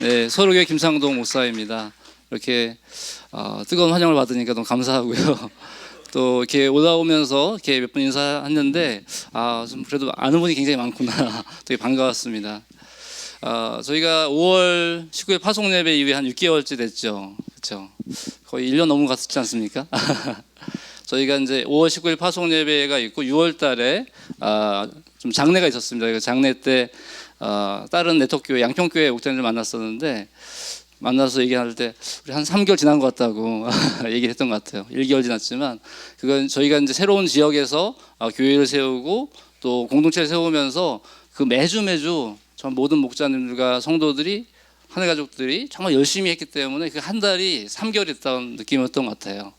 네, 서로교회 김상동 목사입니다. 이렇게 뜨거운 환영을 받으니까 너무 감사하고요. 또 이렇게 올라오면서 이렇게 몇 분 인사했는데 좀 그래도 아는 분이 굉장히 많구나. 되게 반가웠습니다. 저희가 5월 19일 파송 예배 이후에 한 6개월째 됐죠. 그렇죠? 거의 1년 넘은 것 같지 않습니까? 저희가 이제 5월 19일 파송 예배가 있고 6월 달에 좀 장례가 있었습니다. 그 장례 때 다른 네트워크교회 양평교회 목장님을 만났었는데 만나서 얘기할 때 우리 한 3개월 지난 것 같다고 얘기를 했던 것 같아요. 1개월 지났지만 그건 저희가 이제 새로운 지역에서 교회를 세우고 또 공동체를 세우면서 그 매주 전 모든 목자님들과 성도들이 하늘 가족들이 정말 열심히 했기 때문에 그 한 달이 3개월이 됐다는 느낌이었던 것 같아요.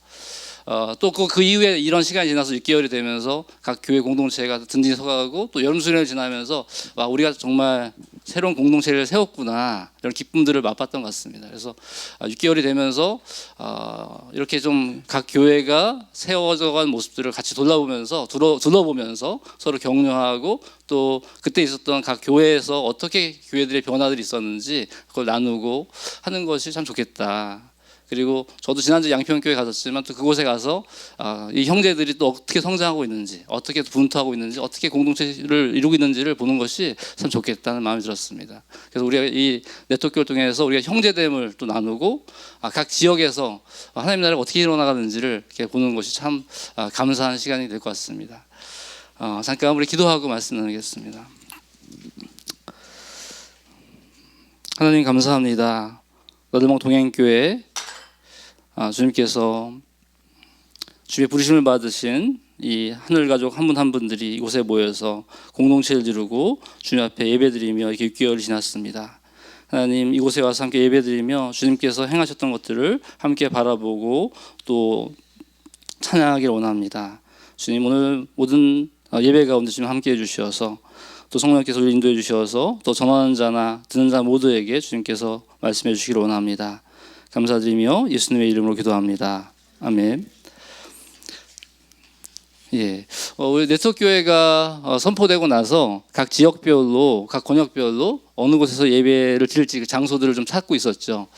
또 그 이후에 이런 시간이 지나서 6개월이 되면서 각 교회 공동체가 든든히 서가고 또 여름수련을 지나면서 우리가 정말 새로운 공동체를 세웠구나 이런 기쁨들을 맛봤던 것 같습니다. 그래서 6개월이 되면서 이렇게 좀 각 교회가 세워져간 모습들을 같이 둘러보면서 서로 격려하고 또 그때 있었던 각 교회에서 어떻게 교회들의 변화들이 있었는지 그걸 나누고 하는 것이 참 좋겠다. 그리고 저도 지난주 양평교회 갔었지만 또 그곳에 가서 이 형제들이 또 어떻게 성장하고 있는지, 어떻게 분투하고 있는지, 어떻게 공동체를 이루고 있는지를 보는 것이 참 좋겠다는 마음이 들었습니다. 그래서 우리가 이 네트워크를 통해서 우리가 형제됨을 또 나누고 각 지역에서 하나님 나라가 어떻게 일어나가는지를 이렇게 보는 것이 참 감사한 시간이 될 것 같습니다. 잠깐 우리 기도하고 말씀 나누겠습니다. 하나님 감사합니다. 너들목 동행교회 주님께서 주의 부르심을 받으신 이 하늘 가족 한 분 한 분들이 이곳에 모여서 공동체를 이루고 주님 앞에 예배드리며 이렇게 6개월이 지났습니다. 하나님 이곳에 와서 함께 예배드리며 주님께서 행하셨던 것들을 함께 바라보고 또 찬양하기를 원합니다. 주님 오늘 모든 예배 가운데 주님 함께 해주셔서 또 성령께서 우리 인도해 주셔서 또 전하는 자나 듣는 자 모두에게 주님께서 말씀해 주시기를 원합니다. 감사드리며 예수님의 이름으로 기도합니다. 아멘. 예, 우리 네트워크교회가 선포되고 나서 각 지역별로, 각 권역별로 어느 곳에서 예배를 드릴지 그 장소들을 좀 찾고 있었죠.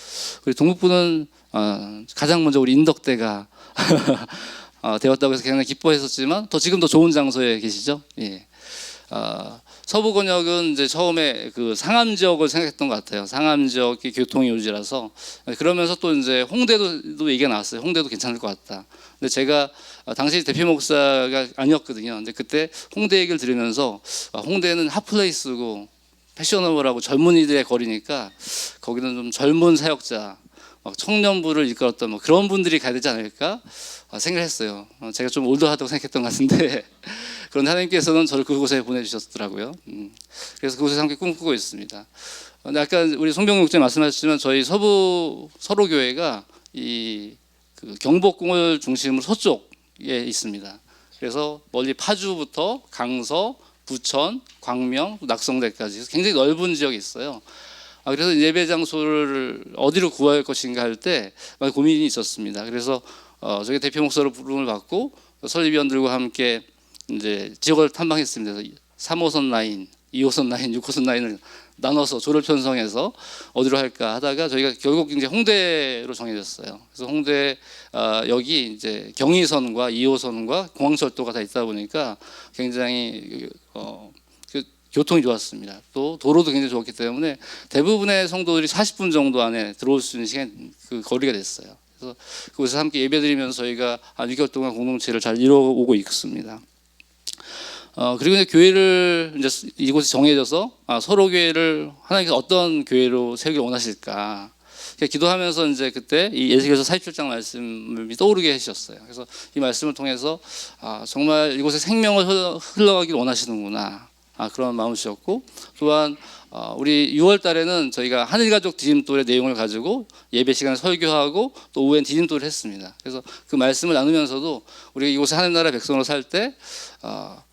그리고 동북부는 가장 먼저 우리 인덕대가 되었다고 해서 굉장히 기뻐했었지만 또 지금 더 좋은 장소에 계시죠. 예. 서부 권역은 이제 처음에 그 상암 지역을 생각했던 것 같아요. 상암 지역이 교통이 요지라서 그러면서 또 이제 홍대도 얘기가 나왔어요. 홍대도 괜찮을 것 같다. 근데 제가 당시 대표 목사가 아니었거든요. 근데 그때 홍대 얘기를 들으면서 홍대는 핫플레이스고 패셔너블하고 젊은이들의 거리니까 거기는 좀 젊은 사역자, 청년부를 이끌었던 그런 분들이 가야 되지 않을까 생각했어요. 제가 좀 올드하다고 생각했던 것 같은데 그런데 하나님께서는 저를 그곳에 보내주셨더라고요. 그래서 그곳에서 함께 꿈꾸고 있습니다. 근데 아까 우리 송병국 목사님 말씀하셨지만 저희 서로교회가 그 경복궁을 중심으로 서쪽에 있습니다. 그래서 멀리 파주부터 강서, 부천, 광명, 낙성대까지 굉장히 넓은 지역이 있어요. 그래서 예배 장소를 어디로 구할 것인가 할 때 고민이 있었습니다. 그래서 저희 대표 목사로 부름을 받고 설립위원들과 함께 이제 지역을 탐방했습니다. 3호선 라인, 2호선 라인, 6호선 라인을 나눠서 조를 편성해서 어디로 할까 하다가 저희가 결국 이제 홍대로 정해졌어요. 그래서 홍대 여기 이제 경의선과 2호선과 공항철도가 다 있다 보니까 굉장히 교통이 좋았습니다. 또 도로도 굉장히 좋았기 때문에 대부분의 성도들이 40분 정도 안에 들어올 수 있는 시간 그 거리가 됐어요. 그래서 그곳에서 함께 예배드리면서 저희가 한 6개월 동안 공동체를 잘 이루어오고 있습니다. 그리고 이제 교회를 이제 이곳에 정해져서 서로 교회를 하나님께서 어떤 교회로 세우길 원하실까 기도하면서 이제 그때 이 에스겔서 47장 말씀을 떠오르게 해주셨어요. 그래서 이 말씀을 통해서 정말 이곳에 생명을 흘러가길 원하시는구나 그런 마음이셨고 또한 우리 6월 달에는 저희가 하늘가족 디딤돌의 내용을 가지고 예배 시간에 설교하고 또 오후엔 디딤돌을 했습니다. 그래서 그 말씀을 나누면서도 우리가 이곳에 하나님 나라 백성으로 살 때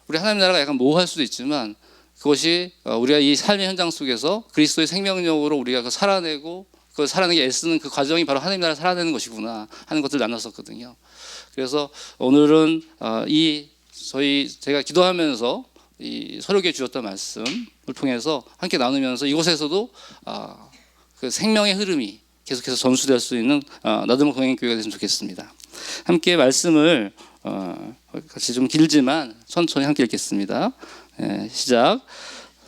우리 하나님 나라가 약간 모호할 수도 있지만 그것이 우리가 이 삶의 현장 속에서 그리스도의 생명력으로 우리가 살아내고 그 살아내기 애쓰는 그 과정이 바로 하나님 나라 살아내는 것이구나 하는 것들을 나눴었거든요. 그래서 오늘은 제가 기도하면서 이 서로에게 주셨던 말씀을 통해서 함께 나누면서 이곳에서도 그 생명의 흐름이 계속해서 전수될 수 있는 나들목 동행교회가 됐으면 좋겠습니다. 함께 말씀을 같이 좀 길지만 천천히 함께 읽겠습니다. 시작.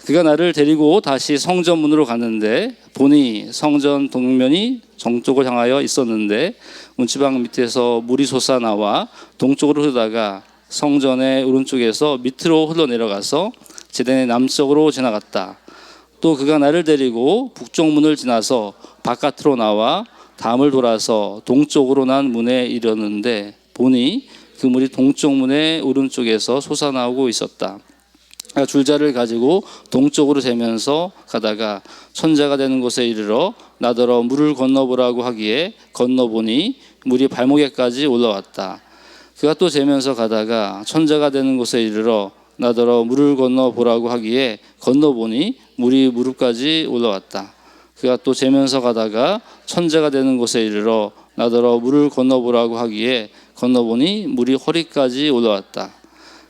그가 나를 데리고 다시 성전 문으로 갔는데 보니 성전 동면이 정쪽을 향하여 있었는데 문지방 밑에서 물이 솟아나와 동쪽으로 흐르다가 성전의 오른쪽에서 밑으로 흘러내려가서 제단의 남쪽으로 지나갔다. 또 그가 나를 데리고 북쪽 문을 지나서 바깥으로 나와 담을 돌아서 동쪽으로 난 문에 이르렀는데 보니 그 물이 동쪽 문의 오른쪽에서 솟아나오고 있었다. 줄자를 가지고 동쪽으로 재면서 가다가 천자가 되는 곳에 이르러 나더러 물을 건너보라고 하기에 건너보니 물이 발목에까지 올라왔다. 그가 또 재면서 가다가 천자가 되는 곳에 이르러 나더러 물을 건너보라고 하기에 건너보니 물이 무릎까지 올라왔다. 그가 또 재면서 가다가 천자가 되는 곳에 이르러 나더러 물을 건너보라고 하기에 건너보니 물이 허리까지 올라왔다.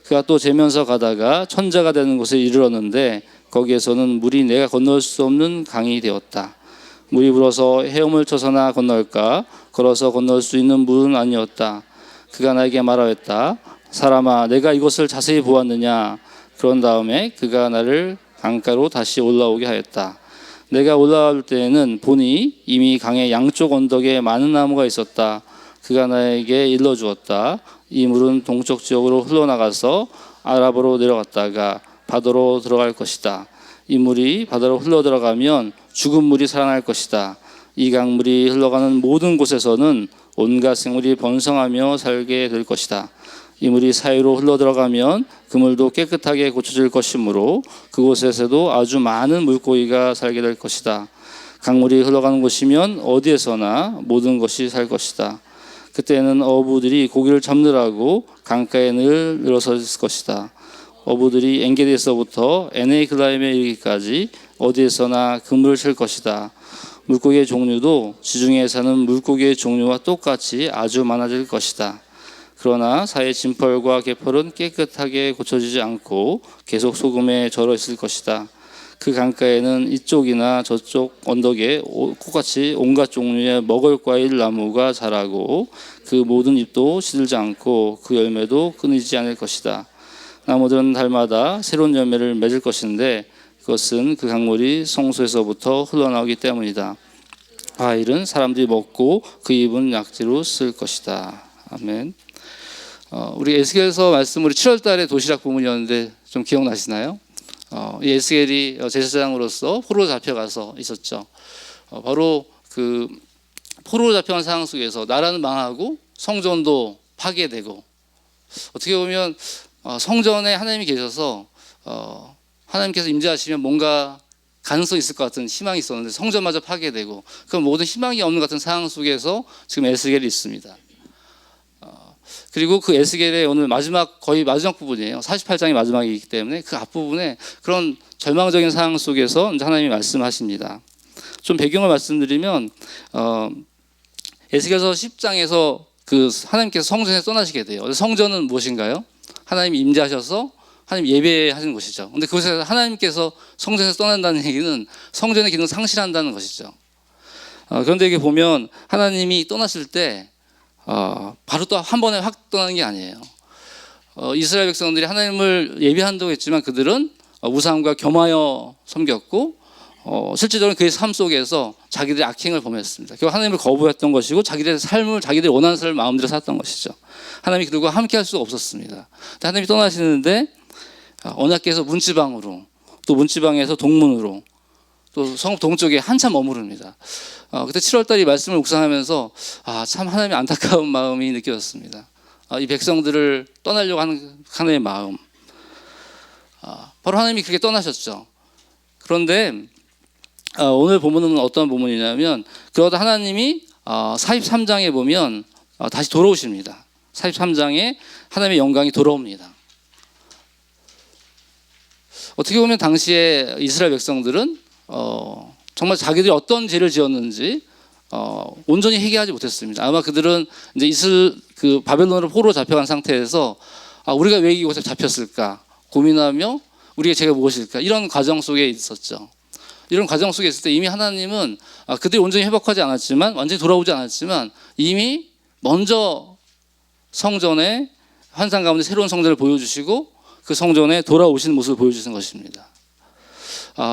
그가 또 재면서 가다가 천자가 되는 곳에 이르렀는데 거기에서는 물이 내가 건널 수 없는 강이 되었다. 물이 불어서 헤엄을 쳐서나 건널까 걸어서 건널 수 있는 물은 아니었다. 그가 나에게 말하였다. 사람아, 내가 이것을 자세히 보았느냐. 그런 다음에 그가 나를 강가로 다시 올라오게 하였다. 내가 올라올 때에는 보니 이미 강의 양쪽 언덕에 많은 나무가 있었다. 그가 나에게 일러주었다. 이 물은 동쪽 지역으로 흘러나가서 아랍으로 내려갔다가 바다로 들어갈 것이다. 이 물이 바다로 흘러들어가면 죽은 물이 살아날 것이다. 이 강물이 흘러가는 모든 곳에서는 온갖 생물이 번성하며 살게 될 것이다. 이 물이 사이로 흘러들어가면 그 물도 깨끗하게 고쳐질 것이므로 그곳에서도 아주 많은 물고기가 살게 될 것이다. 강물이 흘러가는 곳이면 어디에서나 모든 것이 살 것이다. 그때는 어부들이 고기를 잡느라고 강가에 늘 늘어서 있을 것이다. 어부들이 엔게디에서부터 에네이클라임에 이르기까지 어디에서나 그물을 칠 것이다. 물고기의 종류도 지중해에 사는 물고기의 종류와 똑같이 아주 많아질 것이다. 그러나 사이의 진펄과 개펄은 깨끗하게 고쳐지지 않고 계속 소금에 절어 있을 것이다. 그 강가에는 이쪽이나 저쪽 언덕에 똑같이 온갖 종류의 먹을 과일 나무가 자라고 그 모든 잎도 시들지 않고 그 열매도 끊이지 않을 것이다. 나무들은 달마다 새로운 열매를 맺을 것인데 그것은 그 강물이 성소에서부터 흘러나오기 때문이다. 과일은 사람들이 먹고 그 잎은 약재로 쓸 것이다. 아멘. 우리 에스겔서 말씀 우리 7월 달에 도시락 부문이었는데 좀 기억나시나요? 이 에스겔이 제사장으로서 포로로 잡혀가서 있었죠. 바로 그 포로로 잡혀간 상황 속에서 나라는 망하고 성전도 파괴되고 어떻게 보면 성전에 하나님이 계셔서 하나님께서 임재하시면 뭔가 가능성이 있을 것 같은 희망이 있었는데 성전마저 파괴되고 그 모든 희망이 없는 같은 상황 속에서 지금 에스겔이 있습니다. 그리고 그 에스겔의 오늘 마지막 거의 마지막 부분이에요. 48장이 마지막이기 때문에 그 앞부분에 그런 절망적인 상황 속에서 이제 하나님이 말씀하십니다. 좀 배경을 말씀드리면 에스겔서 10장에서 그 하나님께서 성전에 떠나시게 돼요. 성전은 무엇인가요? 하나님이 임재하셔서 하나님 예배하시는 곳이죠. 근데 그곳에서 하나님께서 성전에서 떠난다는 얘기는 성전의 기능을 상실한다는 것이죠. 그런데 이게 보면 하나님이 떠나실 때 바로 또 한 번에 확 떠나는 게 아니에요. 이스라엘 백성들이 하나님을 예배한다고 했지만 그들은 우상과 겸하여 섬겼고 실제적으로 그의 삶 속에서 자기들의 악행을 범했습니다. 결국 하나님을 거부했던 것이고 자기들의 삶을 자기들이 원하는 삶을 마음대로 살았던 것이죠. 하나님이 그들과 함께 할 수가 없었습니다. 하나님이 떠나시는데 언약궤에서 문지방으로 또 문지방에서 동문으로 또 성읍 동쪽에 한참 머무릅니다. 그때 7월달 이 말씀을 묵상하면서 참 하나님의 안타까운 마음이 느껴졌습니다. 이 백성들을 떠나려고 하는 하나님의 마음. 바로 하나님이 그렇게 떠나셨죠. 그런데 오늘 본문은 어떤 본문이냐면 그러다 하나님이 43장에 보면 다시 돌아오십니다. 43장에 하나님의 영광이 돌아옵니다. 어떻게 보면 당시에 이스라엘 백성들은 정말 자기들이 어떤 죄를 지었는지 온전히 회개하지 못했습니다. 아마 그들은 이제 그 바벨론으로 포로로 잡혀간 상태에서 우리가 왜 이곳에 잡혔을까 고민하며 우리의 죄가 무엇일까 이런 과정 속에 있었죠. 이런 과정 속에 있을 때 이미 하나님은 그들이 온전히 회복하지 않았지만, 완전히 돌아오지 않았지만 이미 먼저 성전에 환상 가운데 새로운 성전을 보여주시고 그 성전에 돌아오시는 모습을 보여주시는 것입니다.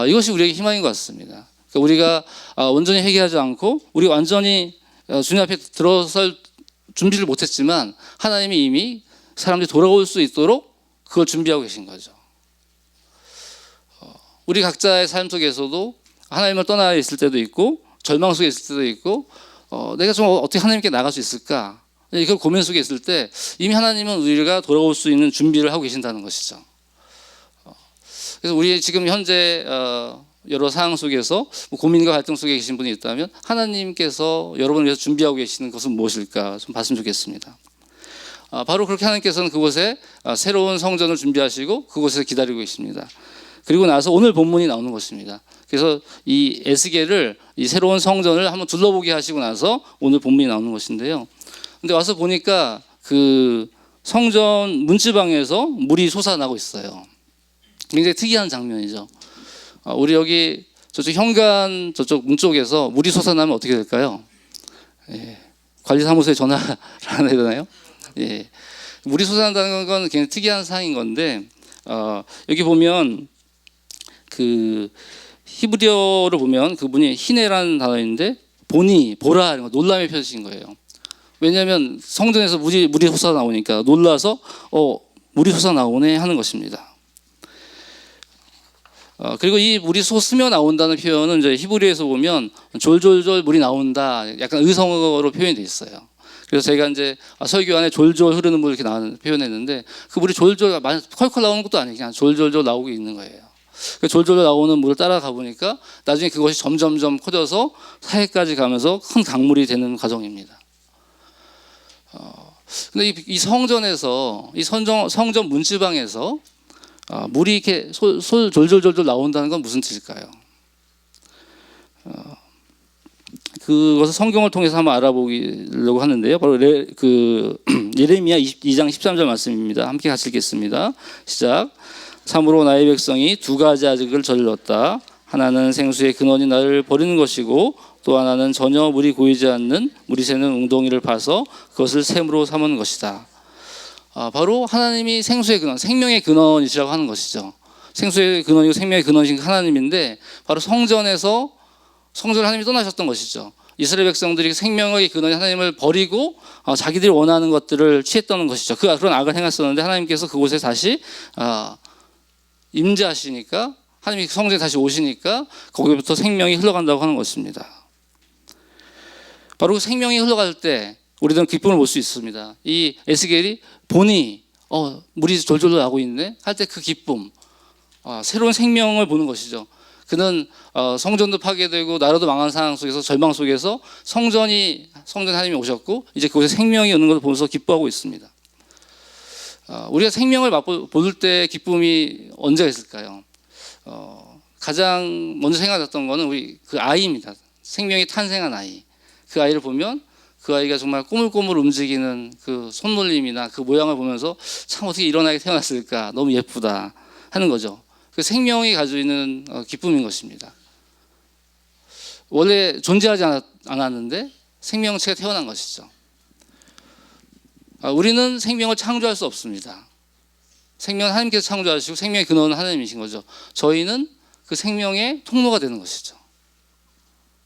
이것이 우리에게 희망인 것 같습니다. 그러니까 우리가 온전히 회개하지 않고 우리 완전히 주님 앞에 들어설 준비를 못했지만 하나님이 이미 사람들이 돌아올 수 있도록 그걸 준비하고 계신 거죠. 우리 각자의 삶 속에서도 하나님을 떠나 있을 때도 있고 절망 속에 있을 때도 있고 내가 좀 어떻게 하나님께 나갈 수 있을까, 이걸 고민 속에 있을 때 이미 하나님은 우리가 돌아올 수 있는 준비를 하고 계신다는 것이죠. 그래서 우리 지금 현재 여러 상황 속에서 고민과 갈등 속에 계신 분이 있다면 하나님께서 여러분을 위해서 준비하고 계시는 것은 무엇일까 좀 봤으면 좋겠습니다. 바로 그렇게 하나님께서는 그곳에 새로운 성전을 준비하시고 그곳에서 기다리고 계십니다. 그리고 나서 오늘 본문이 나오는 것입니다. 그래서 이 에스겔을 이 새로운 성전을 한번 둘러보게 하시고 나서 오늘 본문이 나오는 것인데요. 근데 와서 보니까 그 성전 문지방에서 물이 솟아나고 있어요. 굉장히 특이한 장면이죠. 우리 여기 저쪽 현관 저쪽 문 쪽에서 물이 솟아나면 어떻게 될까요? 관리사무소에 전화를 안 해야 되나요? 물이 솟아난다는 건 굉장히 특이한 상황인 건데 여기 보면 그 히브리어를 보면 그분이 히네라는 단어인데 보니, 보라 이런 거 놀람의 표시인 거예요. 왜냐하면 성전에서 물이 솟아나오니까 놀라서 물이 솟아나오네 하는 것입니다. 그리고 이 물이 솟으며 나온다는 표현은 이제 히브리에서 보면 졸졸졸 물이 나온다, 약간 의성어로 표현이 돼 있어요. 그래서 제가 이제 설교 안에 졸졸 흐르는 물 이렇게 표현했는데 그 물이 졸졸 컬컬 나오는 것도 아니고 그냥 졸졸졸 나오고 있는 거예요. 그 졸졸 나오는 물을 따라가 보니까 나중에 그것이 점점점 커져서 사해까지 가면서 큰 강물이 되는 과정입니다. 근데 이 성전에서 이 성전 문지방에서 물이 이렇게 졸졸졸졸 나온다는 건 무슨 뜻일까요? 그것을 성경을 통해서 한번 알아보려고 하는데요. 바로 예레미야 2장 13절 말씀입니다. 함께 같이 읽겠습니다. 시작. 참으로 나의 백성이 두 가지 아직을 저질렀다. 하나는 생수의 근원이 나를 버리는 것이고 또 하나는 전혀 물이 고이지 않는 물이 새는 웅덩이를 파서 그것을 샘으로 삼은 것이다. 바로 하나님이 생수의 근원, 생명의 근원이시라고 하는 것이죠. 생수의 근원이고 생명의 근원이신 하나님인데 바로 성전을 하나님이 떠나셨던 것이죠. 이스라엘 백성들이 생명의 근원인 하나님을 버리고 자기들이 원하는 것들을 취했던 것이죠. 그런 악을 행했었는데 하나님께서 그곳에 다시 임재하시니까, 하나님이 성전에 다시 오시니까 거기부터 생명이 흘러간다고 하는 것입니다. 바로 생명이 흘러갈 때 우리들은 기쁨을 볼 수 있습니다. 이 에스겔이 보니 물이 졸졸 나고 있네 할 때 그 기쁨, 새로운 생명을 보는 것이죠. 그는 성전도 파괴되고 나라도 망한 상황 속에서 절망 속에서 성전 하나님이 오셨고 이제 그곳에 생명이 오는 것을 보면서 기뻐하고 있습니다. 우리가 생명을 맛볼 때 기쁨이 언제가 있을까요? 가장 먼저 생각났던 거는 우리 그 아이입니다. 생명이 탄생한 아이. 그 아이를 보면 그 아이가 정말 꼬물꼬물 움직이는 그 손놀림이나 그 모양을 보면서 참 어떻게 이런 아이가 태어났을까, 너무 예쁘다 하는 거죠. 그 생명이 가지고 있는 기쁨인 것입니다. 원래 존재하지 않았는데 생명체가 태어난 것이죠. 우리는 생명을 창조할 수 없습니다. 생명은 하나님께서 창조하시고 생명의 근원은 하나님이신 거죠. 저희는 그 생명의 통로가 되는 것이죠.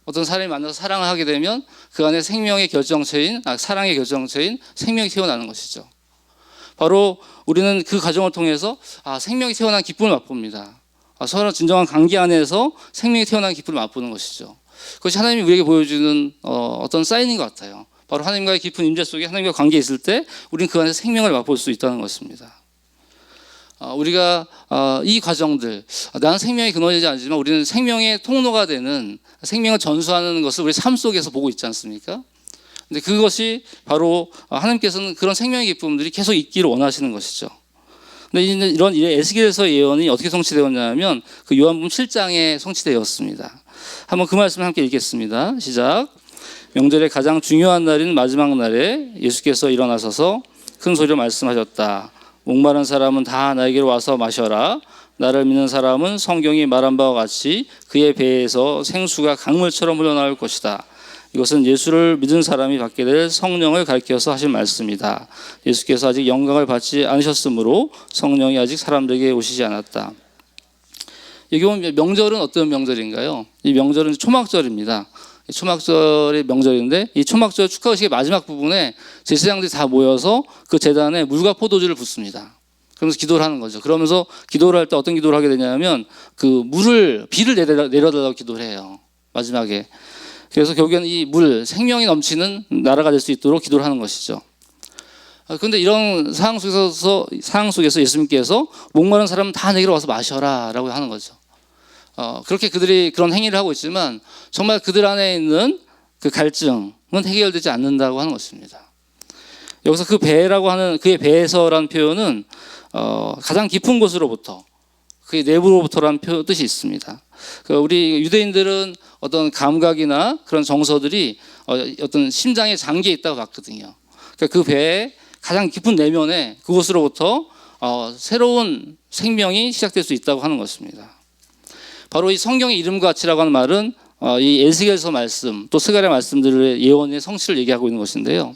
어떤 사람이 만나서 사랑을 하게 되면 그 안에 생명의 결정체인, 사랑의 결정체인 생명이 태어나는 것이죠. 바로 우리는 그 과정을 통해서 생명이 태어난 기쁨을 맛봅니다. 서로 진정한 관계 안에서 생명이 태어난 기쁨을 맛보는 것이죠. 그것이 하나님이 우리에게 보여주는 어떤 사인인 것 같아요. 바로 하나님과의 깊은 임재 속에 하나님과 관계에 있을 때 우리는 그 안에서 생명을 맛볼 수 있다는 것입니다. 우리가 이 과정들, 나는 생명의 근원이지 않지만 우리는 생명의 통로가 되는, 생명을 전수하는 것을 우리 삶 속에서 보고 있지 않습니까? 근데 그것이 바로 하나님께서는 그런 생명의 기쁨들이 계속 있기를 원하시는 것이죠. 근데 이런 에스겔서 예언이 어떻게 성취되었냐면 그 요한복음 7장에 성취되었습니다. 한번 그 말씀을 함께 읽겠습니다. 시작. 명절의 가장 중요한 날인 마지막 날에 예수께서 일어나셔서 큰 소리로 말씀하셨다. 목마른 사람은 다 나에게로 와서 마셔라. 나를 믿는 사람은 성경이 말한 바와 같이 그의 배에서 생수가 강물처럼 흘러나올 것이다. 이것은 예수를 믿은 사람이 받게 될 성령을 가리켜서 하신 말씀이다. 예수께서 아직 영광을 받지 않으셨으므로 성령이 아직 사람들에게 오시지 않았다. 여기 보면 명절은 어떤 명절인가요? 이 명절은 초막절입니다. 초막절의 명절인데 이 초막절 축하의식의 마지막 부분에 제사장들이 다 모여서 그 제단에 물과 포도주를 붓습니다. 그러면서 기도를 하는 거죠. 그러면서 기도를 할 때 어떤 기도를 하게 되냐면 그 비를 내려달라고 기도를 해요. 마지막에. 그래서 결국에는 이 물, 생명이 넘치는 나라가 될 수 있도록 기도를 하는 것이죠. 그런데 이런 상황 속에서 예수님께서 목마른 사람은 다 내게로 와서 마셔라 라고 하는 거죠. 그렇게 그들이 그런 행위를 하고 있지만 정말 그들 안에 있는 그 갈증은 해결되지 않는다고 하는 것입니다. 여기서 그 배라고 하는 그의 배에서라는 표현은 가장 깊은 곳으로부터 그의 내부로부터라는 뜻이 있습니다. 우리 유대인들은 어떤 감각이나 그런 정서들이 어떤 심장의 장기에 있다고 봤거든요. 그 배의 가장 깊은 내면에 그곳으로부터 새로운 생명이 시작될 수 있다고 하는 것입니다. 바로 이 성경의 이름과 같이라고 하는 말은 이 에스겔서 말씀 또 스가랴 말씀들의 예언의 성취를 얘기하고 있는 것인데요.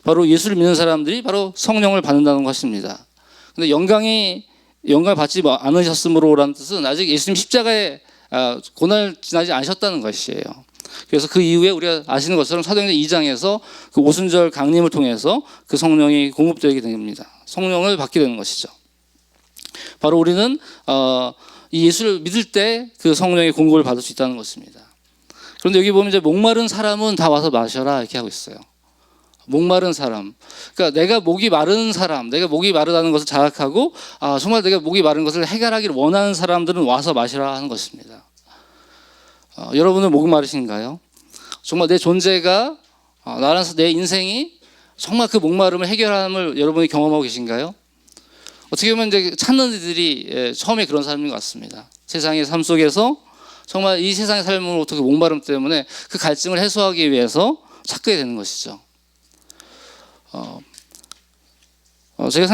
바로 예수를 믿는 사람들이 바로 성령을 받는다는 것입니다. 근데 영광을 받지 않으셨으므로라는 뜻은 아직 예수님 십자가에 고난을 지나지 않으셨다는 것이에요. 그래서 그 이후에 우리가 아시는 것처럼 사도행전 2장에서 그 오순절 강림을 통해서 그 성령이 공급되게 됩니다. 성령을 받게 되는 것이죠. 바로 우리는 이 예수를 믿을 때 그 성령의 공급을 받을 수 있다는 것입니다. 그런데 여기 보면 이제 목마른 사람은 다 와서 마셔라 이렇게 하고 있어요. 목마른 사람. 그러니까 내가 목이 마른 사람, 내가 목이 마르다는 것을 자각하고 정말 내가 목이 마른 것을 해결하기를 원하는 사람들은 와서 마시라 하는 것입니다. 여러분은 목이 마르신가요? 정말 내 존재가 나라는 내 인생이 정말 그 목마름을 해결함을 여러분이 경험하고 계신가요? 어떻게 보면 이제 찾는 이들이 처음에 그런 사람인 것 같습니다. 세상의 삶 속에서 정말 이 세상의 삶으로부터 그 목마름 때문에 그 갈증을 해소하기 위해서 찾게 되는 것이죠. 제가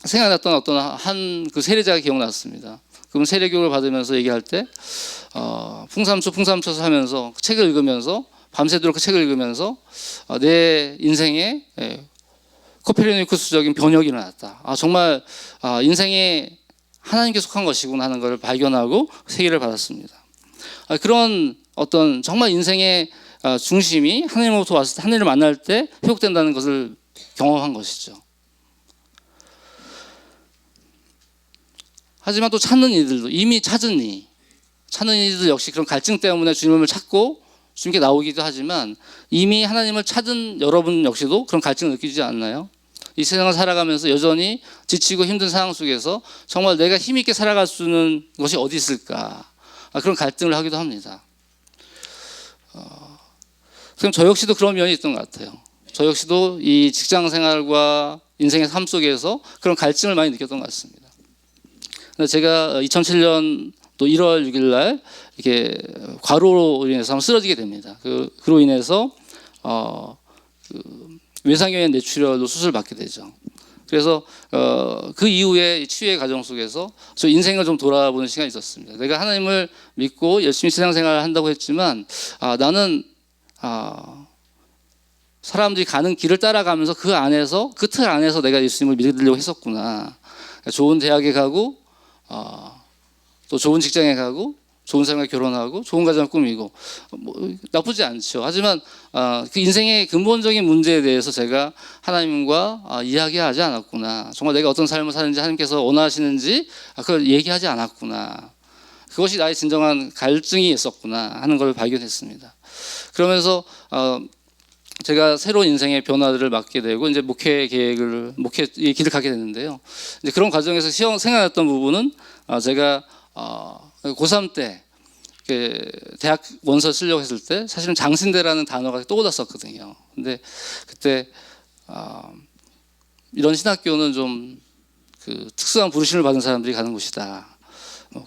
생각났던 어떤 한 그 세례자가 기억났습니다. 그분 세례교육을 받으면서 얘기할 때 풍삼초서 하면서 책을 읽으면서 밤새도록 그 책을 읽으면서 내 인생에 코페르니쿠스적인 변혁이 일어났다. 정말 인생에 하나님께 속한 것이구나 하는 것을 발견하고 세계를 받았습니다. 그런 어떤 정말 인생의 중심이 하나님으로부터 왔을 때 하나님을 만날 때 회복된다는 것을 경험한 것이죠. 하지만 또 찾는 이들도 이미 찾은 이들 역시 그런 갈증 때문에 주님을 찾고 주님께 나오기도 하지만 이미 하나님을 찾은 여러분 역시도 그런 갈증을 느끼지 않나요? 이 세상을 살아가면서 여전히 지치고 힘든 상황 속에서 정말 내가 힘있게 살아갈 수 있는 것이 어디 있을까? 그런 갈등을 하기도 합니다. 그럼 저 역시도 그런 면이 있던 것 같아요. 저 역시도 이 직장 생활과 인생의 삶 속에서 그런 갈증을 많이 느꼈던 것 같습니다. 제가 2007년 또 1월 6일 날 이렇게 과로로 인해서 쓰러지게 됩니다. 그로 인해서 외상형의 뇌출혈로 수술을 받게 되죠. 그래서 그 이후에 치유의 과정 속에서 저 인생을 좀 돌아보는 시간이 있었습니다. 내가 하나님을 믿고 열심히 세상 생활을 한다고 했지만 나는 사람들이 가는 길을 따라가면서 그 안에서 그 틀 안에서 내가 예수님을 믿으려고 했었구나. 좋은 대학에 가고 또 좋은 직장에 가고 좋은 사람과 결혼하고 좋은 가정을 꾸미고 나쁘지 않죠. 하지만 그 인생의 근본적인 문제에 대해서 제가 하나님과 이야기하지 않았구나. 정말 내가 어떤 삶을 사는지 하나님께서 원하시는지 그걸 얘기하지 않았구나. 그것이 나의 진정한 갈증이 있었구나 하는 걸 발견했습니다. 그러면서 제가 새로운 인생의 변화들을 맡게 되고 이제 목회의 길을 가게 됐는데요. 이제 그런 과정에서 생각났던 부분은 제가 고3 때 대학 원서 쓰려고 했을 때 사실은 장신대라는 단어가 떠올랐었거든요. 근데 그때 이런 신학교는 좀 그 특수한 부르심을 받은 사람들이 가는 곳이다.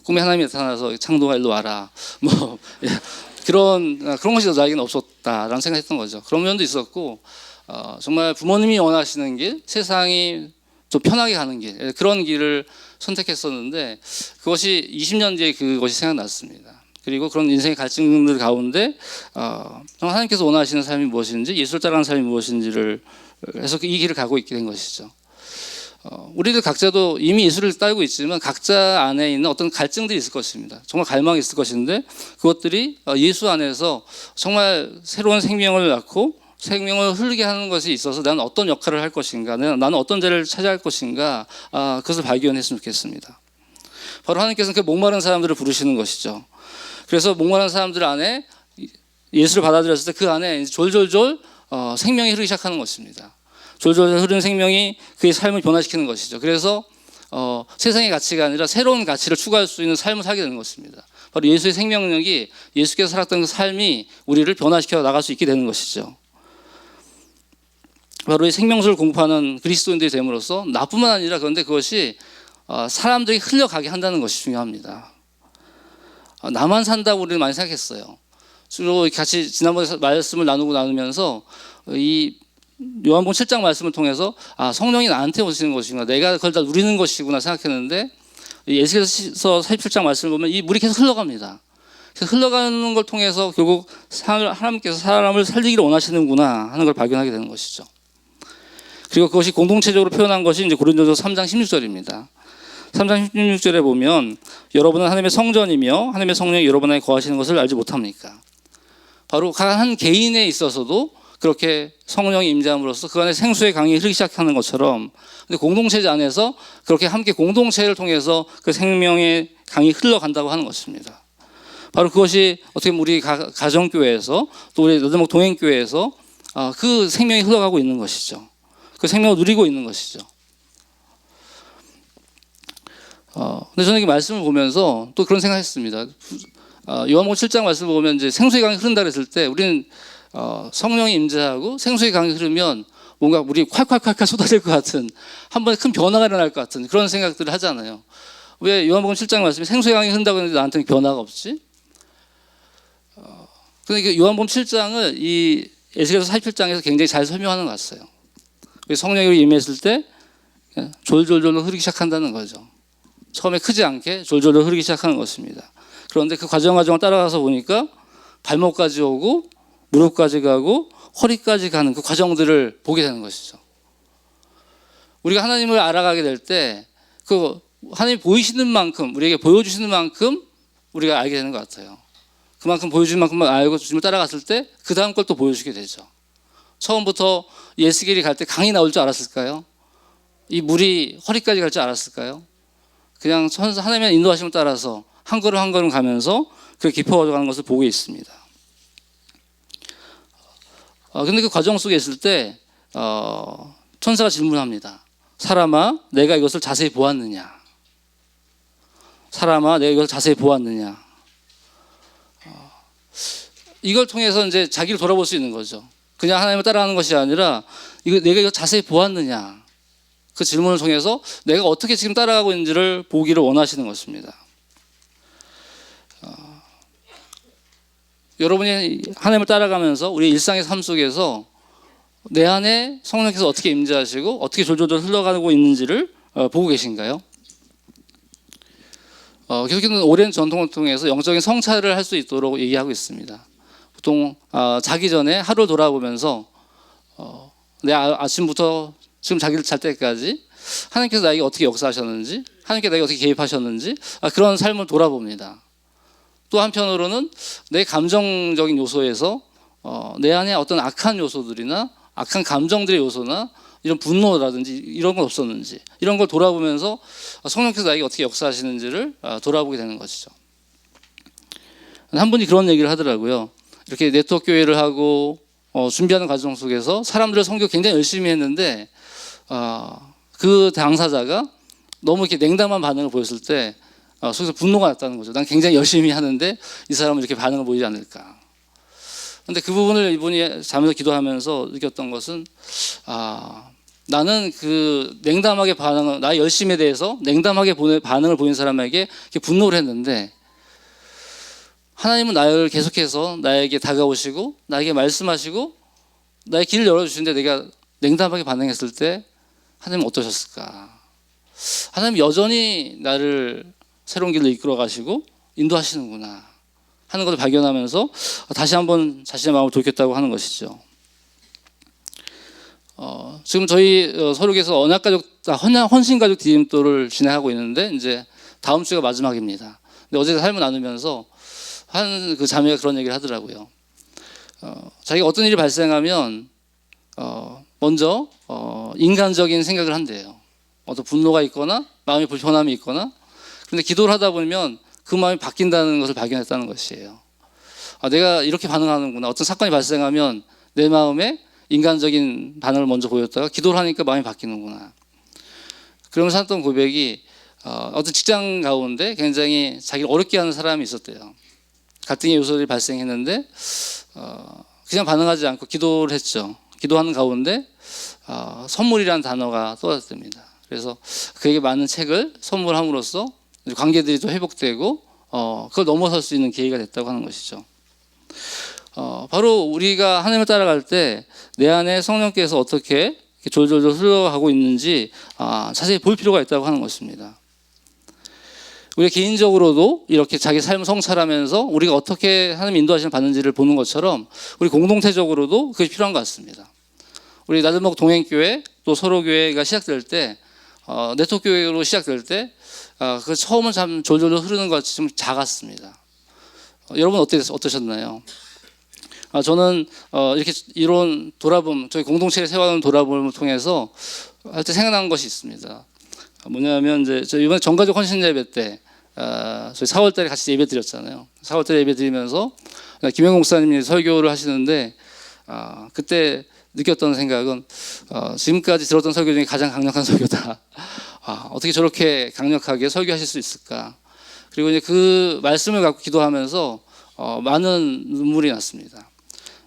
꿈에 하나님이 나타나서 창동아 일로 와라. 그런 것이 나에게는 없었다라는 생각했던 거죠. 그런 면도 있었고 정말 부모님이 원하시는 길, 세상이 좀 편하게 가는 길, 그런 길을 선택했었는데 그것이 20년 뒤에 그것이 생각났습니다. 그리고 그런 인생의 갈증들 가운데 하나님께서 원하시는 삶이 무엇인지, 예수를 따르는 삶이 무엇인지를 해서 이 길을 가고 있게 된 것이죠. 우리들 각자도 이미 예수를 따르고 있지만 각자 안에 있는 어떤 갈증들이 있을 것입니다. 정말 갈망이 있을 것인데 그것들이 예수 안에서 정말 새로운 생명을 낳고 생명을 흐르게 하는 것이 있어서 나는 어떤 역할을 할 것인가, 나는 어떤 자리를 차지할 것인가, 그것을 발견했으면 좋겠습니다. 바로 하나님께서는 그 목마른 사람들을 부르시는 것이죠. 그래서 목마른 사람들 안에 예수를 받아들였을 때 그 안에 졸졸졸 생명이 흐르기 시작하는 것입니다. 졸졸 흐르는 생명이 그의 삶을 변화시키는 것이죠. 그래서 세상의 가치가 아니라 새로운 가치를 추구할 수 있는 삶을 살게 되는 것입니다. 바로 예수의 생명력이, 예수께서 살았던 그 삶이 우리를 변화시켜 나갈 수 있게 되는 것이죠. 바로 이 생명수를 공부하는 그리스도인들이 됨으로써 나뿐만 아니라, 그런데 그것이 사람들이 흘러가게 한다는 것이 중요합니다. 나만 산다고 우리는 많이 생각했어요. 주로 같이 지난번에 말씀을 나누면서 이 요한복음 7장 말씀을 통해서 성령이 나한테 오시는 것이구나, 내가 그걸 다 누리는 것이구나 생각했는데, 에스겔서 47장 말씀을 보면 이 물이 계속 흘러갑니다. 그래서 흘러가는 걸 통해서 결국 하나님께서 사람을 살리기를 원하시는구나 하는 걸 발견하게 되는 것이죠. 그리고 그것이 공동체적으로 표현한 것이 이제 고린도서 3장 16절입니다. 3장 16절에 보면 여러분은 하나님의 성전이며 하나님의 성령이 여러분 안에 거하시는 것을 알지 못합니까? 바로 한 개인에 있어서도 그렇게 성령이 임재함으로써 그 안에 생수의 강이 흐르기 시작하는 것처럼, 근데 공동체 안에서 그렇게 함께 공동체를 통해서 그 생명의 강이 흘러간다고 하는 것입니다. 바로 그것이 어떻게 보면 우리 가정교회에서 또 우리 너드목 동행교회에서 그 생명이 흘러가고 있는 것이죠. 그 생명을 누리고 있는 것이죠. 근데 저는 이 말씀을 보면서 또 그런 생각했습니다. 요한복음 7장 말씀을 보면 이제 생수의 강이 흐른다 그랬을 때 우리는 성령이 임재하고 생수의 강이 흐르면 뭔가 물이 콸콸콸콸 쏟아질 것 같은, 한 번에 큰 변화가 일어날 것 같은 그런 생각들을 하잖아요. 왜 요한복음 7장 말씀에 생수의 강이 흐른다고 했는데 나한테는 변화가 없지? 그러니까 요한복음 7장을 이 에스겔서 47장에서 굉장히 잘 설명하는 것 같아요. 성령이 임했을 때 졸졸졸 흐르기 시작한다는 거죠. 처음에 크지 않게 졸졸졸 흐르기 시작하는 것입니다. 그런데 그 과정을 따라가서 보니까 발목까지 오고 무릎까지 가고 허리까지 가는 그 과정들을 보게 되는 것이죠. 우리가 하나님을 알아가게 될 때 그 하나님이 보이시는 만큼, 우리에게 보여주시는 만큼 우리가 알게 되는 것 같아요. 그만큼 보여주는 만큼만 알고 주님을 따라갔을 때 그 다음 걸 또 보여주게 되죠. 처음부터 에스겔이 갈 때 강이 나올 줄 알았을까요? 이 물이 허리까지 갈 줄 알았을까요? 그냥 하나님의 인도하심을 따라서 한 걸음 한 걸음 가면서 그 깊어져 가는 것을 보고 있습니다. 근데 그 과정 속에 있을 때 천사가 질문합니다. 사람아, 내가 이것을 자세히 보았느냐? 사람아, 내가 이것을 자세히 보았느냐? 이걸 통해서 이제 자기를 돌아볼 수 있는 거죠. 그냥 하나님을 따라가는 것이 아니라 내가 이거 자세히 보았느냐? 그 질문을 통해서 내가 어떻게 지금 따라가고 있는지를 보기를 원하시는 것입니다. 여러분이 하나님을 따라가면서 우리 일상의 삶 속에서 내 안에 성령께서 어떻게 임재하시고 어떻게 졸졸졸 흘러가고 있는지를 보고 계신가요? 계속해서 오랜 전통을 통해서 영적인 성찰을 할 수 있도록 얘기하고 있습니다. 보통 자기 전에 하루를 돌아보면서 내 아침부터 지금 자기를 잘 때까지 하나님께서 나에게 어떻게 역사하셨는지, 하나님께서 나에게 어떻게 개입하셨는지 그런 삶을 돌아봅니다. 또 한편으로는 내 감정적인 요소에서 내 안에 어떤 악한 요소들이나 악한 감정들의 요소나 이런 분노라든지 이런 건 없었는지, 이런 걸 돌아보면서 성령께서 나에게 어떻게 역사하시는지를 돌아보게 되는 것이죠. 한 분이 그런 얘기를 하더라고요. 이렇게 네트워크 교회를 하고 준비하는 과정 속에서 사람들을 섬기고 굉장히 열심히 했는데 그 당사자가 너무 이렇게 냉담한 반응을 보였을 때 속에서 분노가 났다는 거죠. 난 굉장히 열심히 하는데 이 사람은 이렇게 반응을 보이지 않을까. 그런데 그 부분을 이분이 자면서 기도하면서 느꼈던 것은 나는 그 냉담하게 나의 열심에 대해서 냉담하게 반응을 보인 사람에게 이렇게 분노를 했는데, 하나님은 나를 계속해서 나에게 다가오시고 나에게 말씀하시고 나의 길을 열어주시는데 내가 냉담하게 반응했을 때 하나님 어떠셨을까? 하나님 여전히 나를 새로운 길로 이끌어 가시고 인도하시는구나 하는 것을 발견하면서 다시 한번 자신의 마음을 돌이켰다고 하는 것이죠. 지금 저희 서로에서 헌신가족 디딤돌을 진행하고 있는데 이제 다음 주가 마지막입니다. 근데 어제 삶을 나누면서 한 그 자매가 그런 얘기를 하더라고요. 자기가 어떤 일이 발생하면 먼저 인간적인 생각을 한대요. 어떤 분노가 있거나 마음의 불편함이 있거나, 그런데 기도를 하다 보면 그 마음이 바뀐다는 것을 발견했다는 것이에요. 내가 이렇게 반응하는구나. 어떤 사건이 발생하면 내 마음에 인간적인 반응을 먼저 보였다가 기도를 하니까 마음이 바뀌는구나. 그러면서 했던 고백이 어떤 직장 가운데 굉장히 자기를 어렵게 하는 사람이 있었대요. 갈등의 요소들이 발생했는데 그냥 반응하지 않고 기도를 했죠. 기도하는 가운데 선물이라는 단어가 떠올랐답니다. 그래서 그에게 맞는 책을 선물함으로써 관계들이 또 회복되고 그걸 넘어설 수 있는 계기가 됐다고 하는 것이죠. 바로 우리가 하나님을 따라갈 때 내 안에 성령께서 어떻게 졸졸졸 흘러가고 있는지 자세히 볼 필요가 있다고 하는 것입니다. 우리가 개인적으로도 이렇게 자기 삶을 성찰하면서 우리가 어떻게 하나님 인도하심을 받는지를 보는 것처럼 우리 공동체적으로도 그것이 필요한 것 같습니다. 우리 나들목 동행교회 또 서로교회가 시작될 때 네트워크교회로 시작될 때 그 처음은 참 졸졸졸 흐르는 것 같이 좀 작았습니다. 여러분 어떠셨나요? 저는 이렇게 이런 돌아봄, 저희 공동체를 세워가는 돌아봄을 통해서 할 때 생각난 것이 있습니다. 뭐냐면 이제 저 이번에 전가족 헌신 예배 때 저희 4월달에 같이 예배 드렸잖아요. 4월달에 예배 드리면서 김영국 목사님이 설교를 하시는데 그때 느꼈던 생각은 지금까지 들었던 설교 중에 가장 강력한 설교다. 어떻게 저렇게 강력하게 설교하실 수 있을까? 그리고 이제 그 말씀을 갖고 기도하면서 많은 눈물이 났습니다.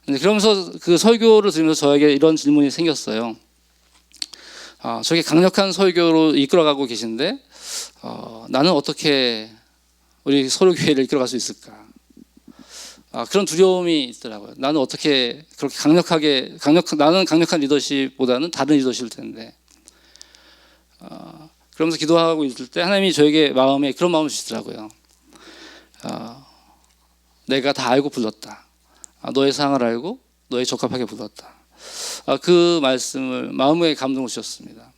그러면서 그 설교를 들으면서 저에게 이런 질문이 생겼어요. 저게 강력한 설교로 이끌어가고 계신데 나는 어떻게 우리 서로교회를 이끌어갈 수 있을까? 그런 두려움이 있더라고요. 나는 어떻게 그렇게 나는 강력한 리더십보다는 다른 리더십일 텐데. 그러면서 기도하고 있을 때 하나님이 저에게 마음에 그런 마음을 주시더라고요. 내가 다 알고 불렀다. 너의 상을 알고 너의 적합하게 불렀다. 그 말씀을 마음에 감동을 주셨습니다.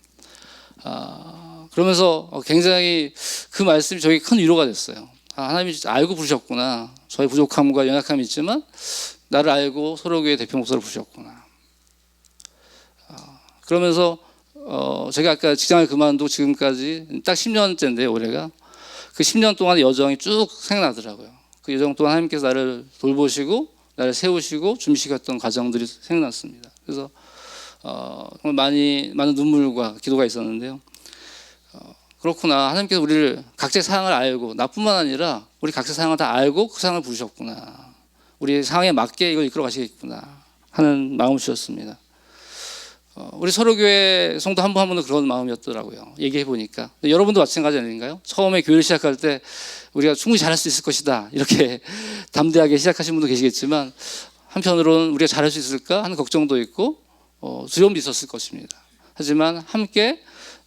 그러면서 굉장히 그 말씀이 저에게 큰 위로가 됐어요. 하나님이 알고 부르셨구나. 저의 부족함과 연약함이 있지만 나를 알고 서로교회 대표 목사를 부르셨구나. 그러면서 제가 아까 직장을 그만두고 지금까지 딱 10년째인데 올해가 그 10년 동안의 여정이 쭉 생각나더라고요. 그 여정 동안 하나님께서 나를 돌보시고 나를 세우시고 준비시켰던 과정들이 생각났습니다. 그래서 정말 많은 눈물과 기도가 있었는데요. 그렇구나. 하나님께서 우리를 각자의 상황을 알고 나뿐만 아니라 우리 각자의 상황을 다 알고 그 상황을 부르셨구나. 우리 상황에 맞게 이걸 이끌어 가시겠구나 하는 마음을 주셨습니다. 우리 서로교회 성도 한 분도 그런 마음이었더라고요. 얘기해 보니까. 여러분도 마찬가지 아닌가요? 처음에 교회를 시작할 때 우리가 충분히 잘할 수 있을 것이다 이렇게 담대하게 시작하신 분도 계시겠지만 한편으로는 우리가 잘할 수 있을까 하는 걱정도 있고 두려움도 있었을 것입니다. 하지만 함께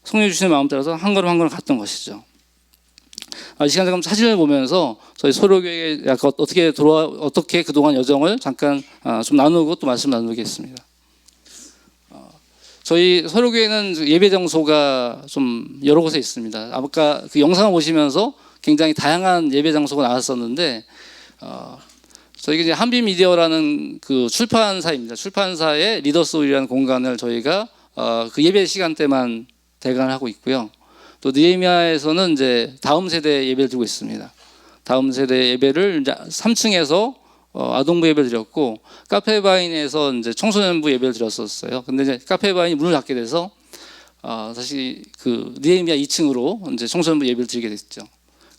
성령 주시는 마음 따라서 한 걸음 한 걸음 갔던 것이죠. 이 시간 잠깐 사진을 보면서 저희 서로교회 약간 어떻게 그동안 여정을 잠깐 좀 나누고 또 말씀 나누겠습니다. 저희 서로교회는 예배 장소가 좀 여러 곳에 있습니다. 아까 그 영상을 보시면서 굉장히 다양한 예배 장소가 나왔었는데 저희가 이제 한빛미디어라는 그 출판사입니다. 출판사의 리더소울이라는 공간을 저희가 그 예배 시간대만 대관을 하고 있고요. 또 느헤미야에서는 이제 다음 세대 예배를 드리고 있습니다. 다음 세대 예배를 이제 3층에서 아동부 예배를 드렸고 카페바인에서 이제 청소년부 예배를 드렸었어요. 근데 이제 카페바인이 문을 닫게 돼서 다시 그 느헤미야 2층으로 이제 청소년부 예배를 드리게 됐죠.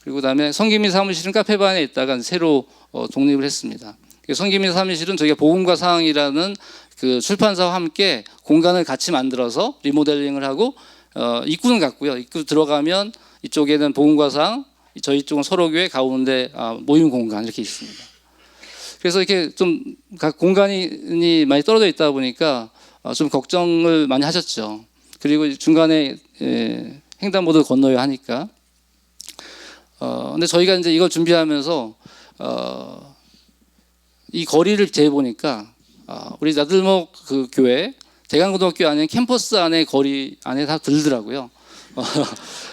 그리고 그다음에 성김민 사무실은 카페바인에 있다가 새로 독립을 했습니다. 성김민 사무실은 저희가 복음과 사항이라는 그 출판사와 함께 공간을 같이 만들어서 리모델링을 하고 입구는 같고요. 입구 들어가면 이쪽에는 복음과 사항, 저희 쪽은 서로교회 가운데 모임 공간 이렇게 있습니다. 그래서 이렇게 좀 각 공간이 많이 떨어져 있다 보니까 좀 걱정을 많이 하셨죠. 그리고 중간에 횡단보도를 건너야 하니까. 근데 저희가 이제 이걸 준비하면서 이 거리를 재해 보니까 우리 나들목 그 교회 대강고등학교 안에 캠퍼스 안에 거리 안에 다 들더라고요.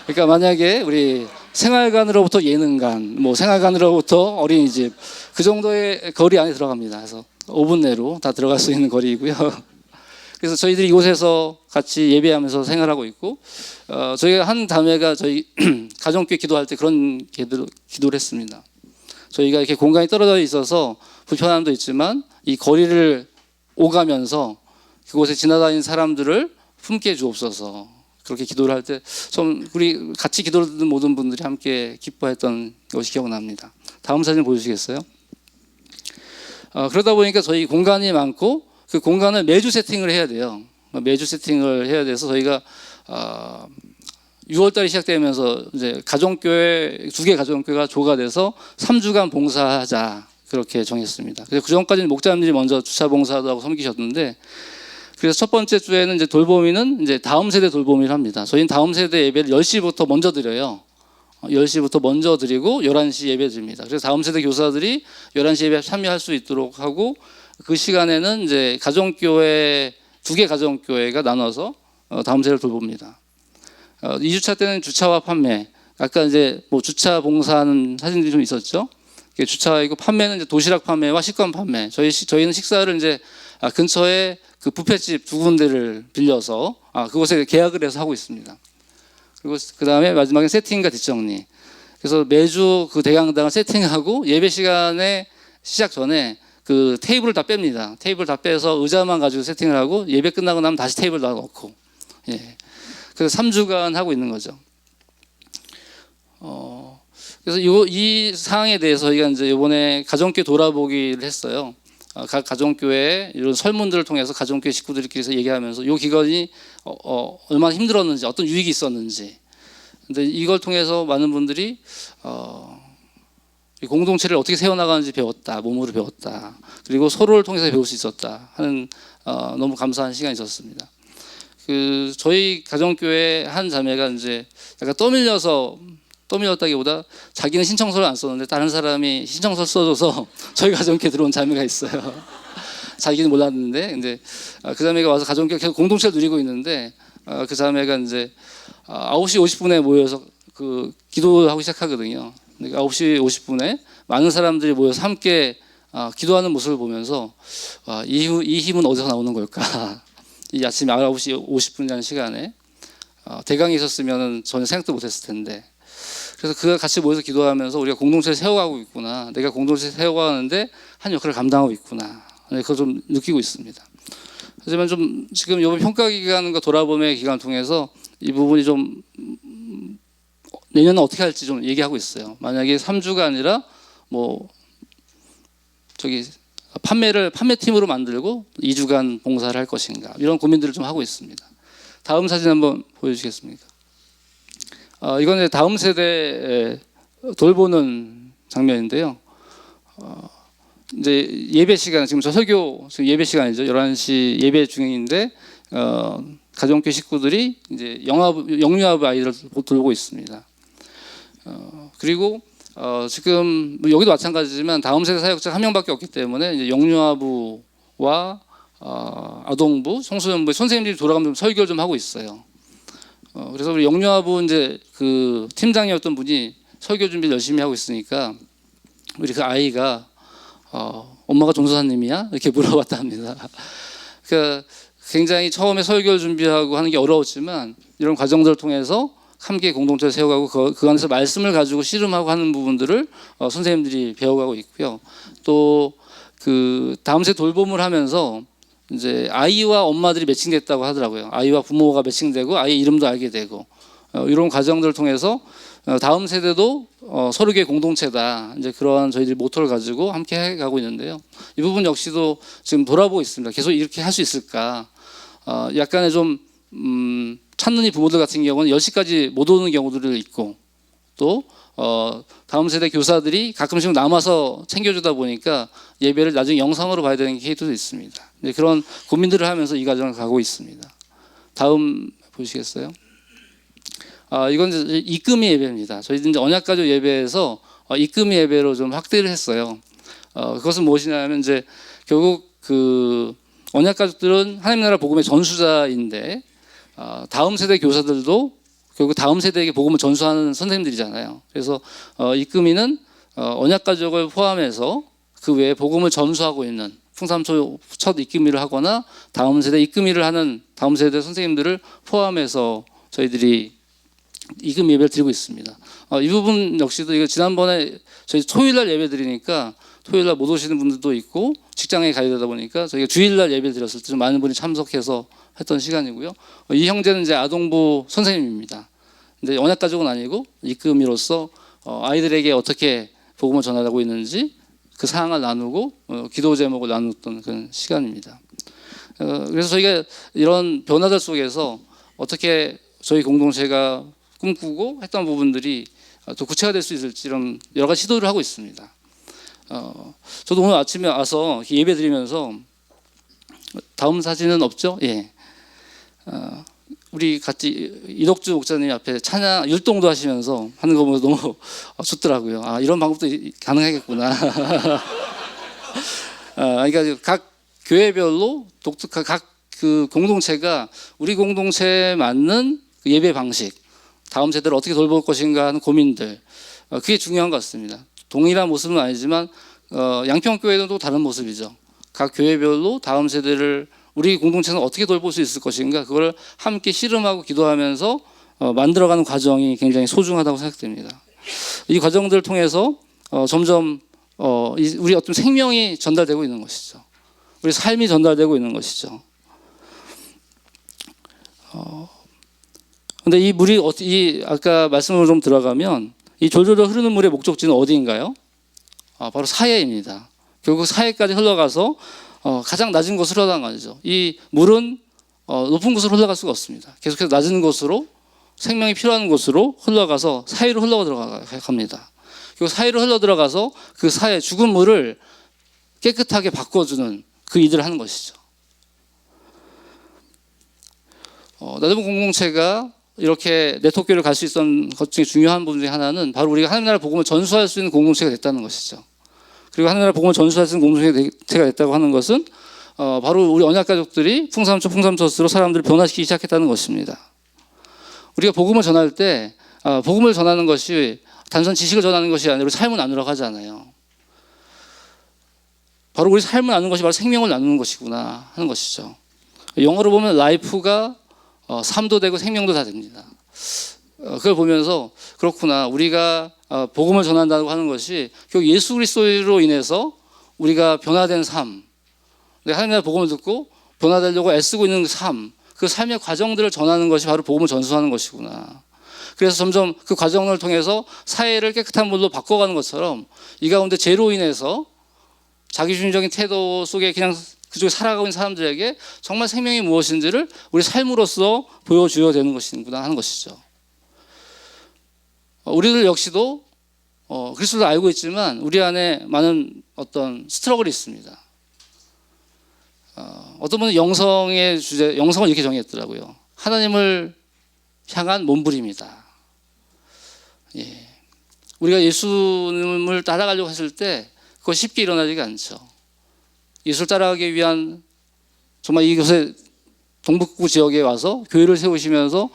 그러니까 만약에 우리 생활관으로부터 예능관, 뭐 생활관으로부터 어린이집 그 정도의 거리 안에 들어갑니다. 그래서 5분 내로 다 들어갈 수 있는 거리이고요. 그래서 저희들이 이곳에서 같이 예배하면서 생활하고 있고, 저희가 한 자매가 저희 가정교회 기도할 때 그런 기도를 했습니다. 저희가 이렇게 공간이 떨어져 있어서 불편함도 있지만 이 거리를 오가면서 그곳에 지나다니는 사람들을 품게 주옵소서. 그렇게 기도를 할 때 좀 우리 같이 기도를 듣는 모든 분들이 함께 기뻐했던 것이 기억납니다. 다음 사진 보여주시겠어요? 그러다 보니까 저희 공간이 많고 그 공간을 매주 세팅을 해야 돼요. 매주 세팅을 해야 돼서 저희가 6월달이 시작되면서 이제 가정교회 2개 가정교회가 조가 돼서 3주간 봉사하자 그렇게 정했습니다. 그래서 그 전까지는 목자님들이 먼저 주차 봉사도 하고 섬기셨는데, 그래서 첫 번째 주에는 이제 돌보미는 이제 다음 세대 돌보미를 합니다. 저희는 다음 세대 예배를 10시부터 먼저 드려요. 10시부터 먼저 드리고 11시 예배 드립니다. 그래서 다음 세대 교사들이 11시 예배에 참여할 수 있도록 하고, 그 시간에는 이제 가정교회 2개 가정교회가 나눠서 다음 세대를 돌봅니다. 2주차 때는 주차와 판매. 아까 이제 뭐 주차 봉사하는 사진들이 좀 있었죠. 주차이고 판매는 이제 도시락 판매와 식권 판매. 저희는 식사를 이제 근처에 그 뷔페집 2군데를 빌려서 그곳에 계약을 해서 하고 있습니다. 그리고 그 다음에 마지막에 세팅과 뒷정리. 그래서 매주 그 대강당을 세팅하고 예배 시간에 시작 전에 그 테이블을 다 뺍니다. 테이블 다 빼서 의자만 가지고 세팅을 하고 예배 끝나고 나면 다시 테이블 다 넣고. 예. 그래서 3주간 하고 있는 거죠. 그래서 이 사항에 대해서 저희가 이제 이번에 가정교회 돌아보기를 했어요. 각 가정교회 이런 설문들을 통해서 가정교회 식구들끼리서 얘기하면서 이 기간이 얼마나 힘들었는지, 어떤 유익이 있었는지. 근데 이걸 통해서 많은 분들이 이 공동체를 어떻게 세워나가는지 배웠다, 몸으로 배웠다. 그리고 서로를 통해서 배울 수 있었다 하는 너무 감사한 시간이 있었습니다. 그 저희 가정교회 한 자매가 이제 약간 떠밀렸다기보다 자기는 신청서를 안 썼는데 다른 사람이 신청서를 써줘서 저희 가정교회 들어온 자매가 있어요. 자기는 몰랐는데, 근데 그 자매가 와서 가정교회 계속 공동체를 누리고 있는데, 그 자매가 이제 9시 50분에 모여서 그 기도하고 시작하거든요. 9시 50분에 많은 사람들이 모여서 함께 기도하는 모습을 보면서 이 힘은 어디서 나오는 걸까? 이 아침 9시 50분이라는 시간에 대강이 있었으면 전혀 생각도 못했을 텐데, 그래서 그가 같이 모여서 기도하면서 우리가 공동체를 세워가고 있구나, 내가 공동체를 세워가는데 한 역할을 감당하고 있구나, 그걸 좀 느끼고 있습니다. 하지만 좀 지금 이번 평가 기간과 돌아봄의 기간을 통해서 이 부분이 좀 내년에 어떻게 할지 좀 얘기하고 있어요. 만약에 3주가 아니라 뭐 판매팀으로 만들고 2주간 봉사를 할 것인가, 이런 고민들을 좀 하고 있습니다. 다음 사진 한번 보여주시겠습니까? 이건 다음 세대 돌보는 장면인데요. 이제 예배 시간, 지금 저 설교 지금 예배 시간이죠. 11시 예배 중인데 가정교회 식구들이 이제 영유아부 아이들을 돌보고 있습니다. 그리고 지금 여기도 마찬가지지만 다음 세대 사역자 한 명밖에 없기 때문에 이제 영유아부와 아동부, 청소년부 선생님들이 돌아가면서 설교를 좀 하고 있어요. 그래서 우리 영유아부 이제 그 팀장이었던 분이 설교 준비를 열심히 하고 있으니까 우리 그 아이가 엄마가 전도사님이야? 이렇게 물어봤다 합니다. 그러니까 굉장히 처음에 설교를 준비하고 하는 게 어려웠지만 이런 과정들을 통해서 함께 공동체를 세워가고 그 안에서 말씀을 가지고 씨름하고 하는 부분들을 선생님들이 배워가고 있고요. 또 그 다음 세대 돌봄을 하면서 이제 아이와 엄마들이 매칭됐다고 하더라고요. 아이와 부모가 매칭되고 아이 이름도 알게 되고 이런 과정들을 통해서 다음 세대도 서로의 공동체다. 이제 그러한 저희들이 모토를 가지고 함께 해가고 있는데요. 이 부분 역시도 지금 돌아보고 있습니다. 계속 이렇게 할 수 있을까? 약간의 좀 찾는 이 부모들 같은 경우는 10시까지 못 오는 경우들이 있고, 또 다음 세대 교사들이 가끔씩 남아서 챙겨주다 보니까 예배를 나중에 영상으로 봐야 되는 케이스도 있습니다. 그런 고민들을 하면서 이 과정을 가고 있습니다. 다음 보시겠어요? 이건 이제 입금이 예배입니다. 저희 이제 언약가족 예배에서 입금이 예배로 좀 확대를 했어요. 그것은 무엇이냐면 이제 결국 그 언약가족들은 하나님 나라 복음의 전수자인데 다음 세대 교사들도 결국 다음 세대에게 복음을 전수하는 선생님들이잖아요. 그래서 입금이는 언약가족을 포함해서 그 외에 복음을 전수하고 있는 풍삼초 첫 입금이를 하거나 다음 세대 입금이를 하는 다음 세대 선생님들을 포함해서 저희들이 입금 예배를 드리고 있습니다. 이 부분 역시도 이거 지난번에 저희 토요일날 예배 드리니까 토요일날 못 오시는 분들도 있고 직장에 가야 되다 보니까 저희가 주일날 예배 드렸을 때 좀 많은 분이 참석해서 했던 시간이고요. 이 형제는 이제 아동부 선생님입니다. 근데 언약가족은 아니고 입금이로서 아이들에게 어떻게 복음을 전하고 있는지 그 사항을 나누고 기도 제목을 나눴던 그런 시간입니다. 그래서 저희가 이런 변화들 속에서 어떻게 저희 공동체가 꿈꾸고 했던 부분들이 또 구체화될 수 있을지 이런 여러 가지 시도를 하고 있습니다. 저도 오늘 아침에 와서 예배 드리면서 다음 사진은 없죠? 예. 우리 같이 이덕주 목사님 앞에 찬양 율동도 하시면서 하는 거 보면서 너무 좋더라고요. 이런 방법도 가능하겠구나. 그러니까 각 교회별로 독특한 각 그 공동체가 우리 공동체에 맞는 예배 방식, 다음 세대를 어떻게 돌볼 것인가 하는 고민들, 그게 중요한 것 같습니다. 동일한 모습은 아니지만 양평교회는 또 다른 모습이죠. 각 교회별로 다음 세대를 우리 공동체는 어떻게 돌볼 수 있을 것인가, 그걸 함께 씨름하고 기도하면서 만들어가는 과정이 굉장히 소중하다고 생각됩니다. 이 과정들을 통해서 점점 우리 어떤 생명이 전달되고 있는 것이죠. 우리 삶이 전달되고 있는 것이죠. 근데 이 물이 아까 말씀으로 좀 들어가면 이 졸졸 흐르는 물의 목적지는 어디인가요? 바로 사해입니다. 결국 사해까지 흘러가서 가장 낮은 곳으로 흘러가죠. 이 물은 높은 곳으로 흘러갈 수가 없습니다. 계속해서 낮은 곳으로 생명이 필요한 곳으로 흘러가서 사해로 흘러 들어갑니다. 그리고 사해로 흘러 들어가서 그 사해 죽은 물을 깨끗하게 바꿔주는 그 일을 하는 것이죠. 나들목 공동체가 이렇게 네트워크를 갈 수 있었던 것 중에 중요한 부분 중에 하나는 바로 우리가 하나님 나라 복음을 전수할 수 있는 공동체가 됐다는 것이죠. 그리고 하나님 나라 복음을 전수할 수 있는 공동체가 됐다고 하는 것은 바로 우리 언약가족들이 풍삼초스로 사람들을 변화시키기 시작했다는 것입니다. 우리가 복음을 전할 때 복음을 전하는 것이 단순 지식을 전하는 것이 아니라 우리 삶을 나누라고 하잖아요. 바로 우리 삶을 나누는 것이 바로 생명을 나누는 것이구나 하는 것이죠. 영어로 보면 라이프가 삶도 되고 생명도 다 됩니다. 그걸 보면서 그렇구나, 우리가 복음을 전한다고 하는 것이 결국 예수 그리스도로 인해서 우리가 변화된 삶, 하나님의 복음을 듣고 변화되려고 애쓰고 있는 삶, 그 삶의 과정들을 전하는 것이 바로 복음을 전수하는 것이구나. 그래서 점점 그 과정을 통해서 사회를 깨끗한 물로 바꿔가는 것처럼 이 가운데 죄로 인해서 자기중심적인 태도 속에 그냥 그쪽에 살아가고 있는 사람들에게 정말 생명이 무엇인지를 우리 삶으로서 보여주어야 되는 것이구나 하는 것이죠. 우리들 역시도 그리스도를 알고 있지만 우리 안에 많은 어떤 스트러글이 있습니다. 어떤 분은 영성의 주제, 영성을 이렇게 정의했더라고요. 하나님을 향한 몸부림이다. 예. 우리가 예수님을 따라가려고 했을 때 그거 쉽게 일어나지가 않죠. 예수를 따라가기 위한 정말 이곳에 동북부 지역에 와서 교회를 세우시면서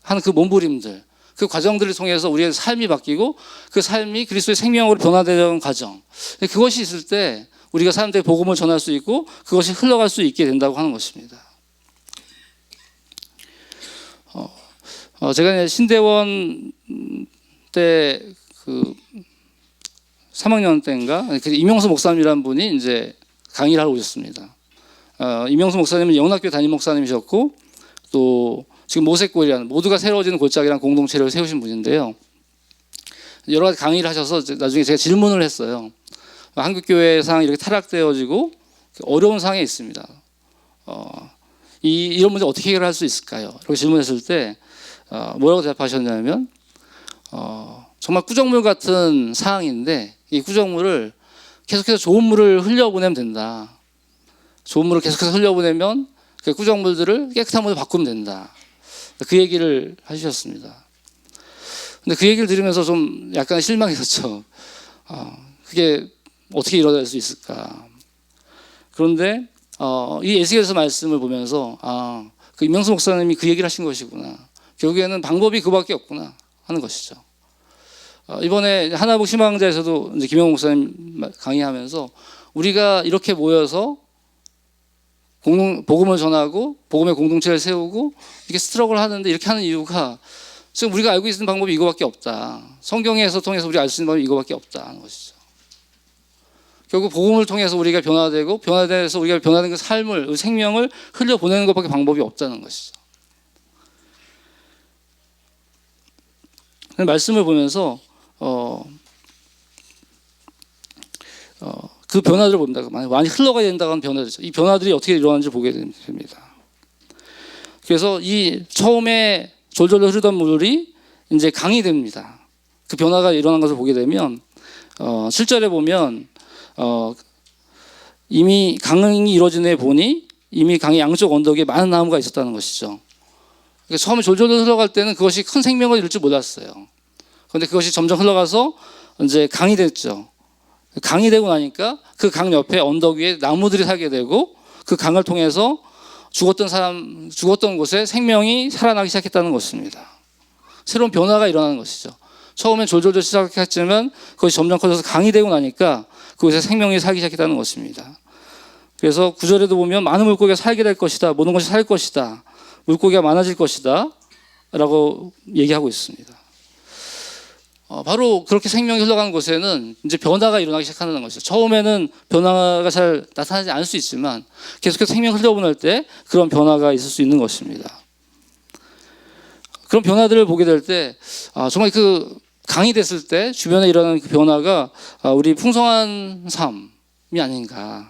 하는 그 몸부림들, 그 과정들을 통해서 우리의 삶이 바뀌고 그 삶이 그리스도의 생명으로 변화되는 과정, 그것이 있을 때 우리가 사람들에게 복음을 전할 수 있고 그것이 흘러갈 수 있게 된다고 하는 것입니다. 제가 신대원 때 그 3학년 때인가 임용수 목사님이라는 분이 이제 강의를 하러 오셨습니다. 임용수 목사님은 영락교회 담임 목사님이셨고 또 지금 모세골이라는 모두가 새로워지는 골짜기라는 공동체를 세우신 분인데요. 여러 가지 강의를 하셔서 나중에 제가 질문을 했어요. 한국교회상 이렇게 타락되어지고 어려운 상황에 있습니다. 이런 문제 어떻게 해결할 수 있을까요? 이렇게 질문했을 때 뭐라고 대답하셨냐면 정말 꾸정물 같은 상황인데 이 꾸정물을 계속해서 좋은 물을 흘려보내면 된다. 좋은 물을 계속해서 흘려보내면 그 꾸정물들을 깨끗한 물로 바꾸면 된다. 그 얘기를 하셨습니다. 근데 그 얘기를 들으면서 좀 약간 실망했었죠. 그게 어떻게 일어날 수 있을까? 그런데 이 에스겔서 말씀을 보면서 그 임명수 목사님이 그 얘기를 하신 것이구나. 결국에는 방법이 그밖에 없구나 하는 것이죠. 이번에 하나복 희망자에서도 이제 김영호 목사님 강의하면서 우리가 이렇게 모여서 복음을 전하고 복음의 공동체를 세우고 이렇게 스트럭을 하는데 이렇게 하는 이유가 지금 우리가 알고 있는 방법이 이거밖에 없다. 성경에서 통해서 우리가 알 수 있는 방법이 이거밖에 없다 하는 것이죠. 결국 복음을 통해서 우리가 변화되고 변화돼서 우리가 변화된 그 삶을, 생명을 흘려보내는 것밖에 방법이 없다는 것이죠. 말씀을 보면서 그 변화들을 봅니다. 많이 흘러가야 된다고 하는 변화들이죠. 이 변화들이 어떻게 일어나는지 보게 됩니다. 그래서 이 처음에 졸졸 흐르던 물이 이제 강이 됩니다. 그 변화가 일어난 것을 보게 되면 7절에 보면 이미 강이 이루어진 데 보니 이미 강의 양쪽 언덕에 많은 나무가 있었다는 것이죠. 그러니까 처음에 졸졸 흘러갈 때는 그것이 큰 생명을 이룰 줄 몰랐어요. 그런데 그것이 점점 흘러가서 이제 강이 됐죠. 강이 되고 나니까 그 강 옆에 언덕 위에 나무들이 살게 되고 그 강을 통해서 죽었던 곳에 생명이 살아나기 시작했다는 것입니다. 새로운 변화가 일어나는 것이죠. 처음엔 졸졸졸 시작했지만 그것이 점점 커져서 강이 되고 나니까 그곳에 생명이 살기 시작했다는 것입니다. 그래서 9절에도 보면 많은 물고기가 살게 될 것이다. 모든 것이 살 것이다. 물고기가 많아질 것이다. 라고 얘기하고 있습니다. 바로 그렇게 생명이 흘러가는 곳에는 이제 변화가 일어나기 시작하는 것이죠. 처음에는 변화가 잘 나타나지 않을 수 있지만 계속해서 생명이 흘려보낼 때 그런 변화가 있을 수 있는 것입니다. 그런 변화들을 보게 될 때 정말 그 강이 됐을 때 주변에 일어나는 그 변화가 우리 풍성한 삶이 아닌가.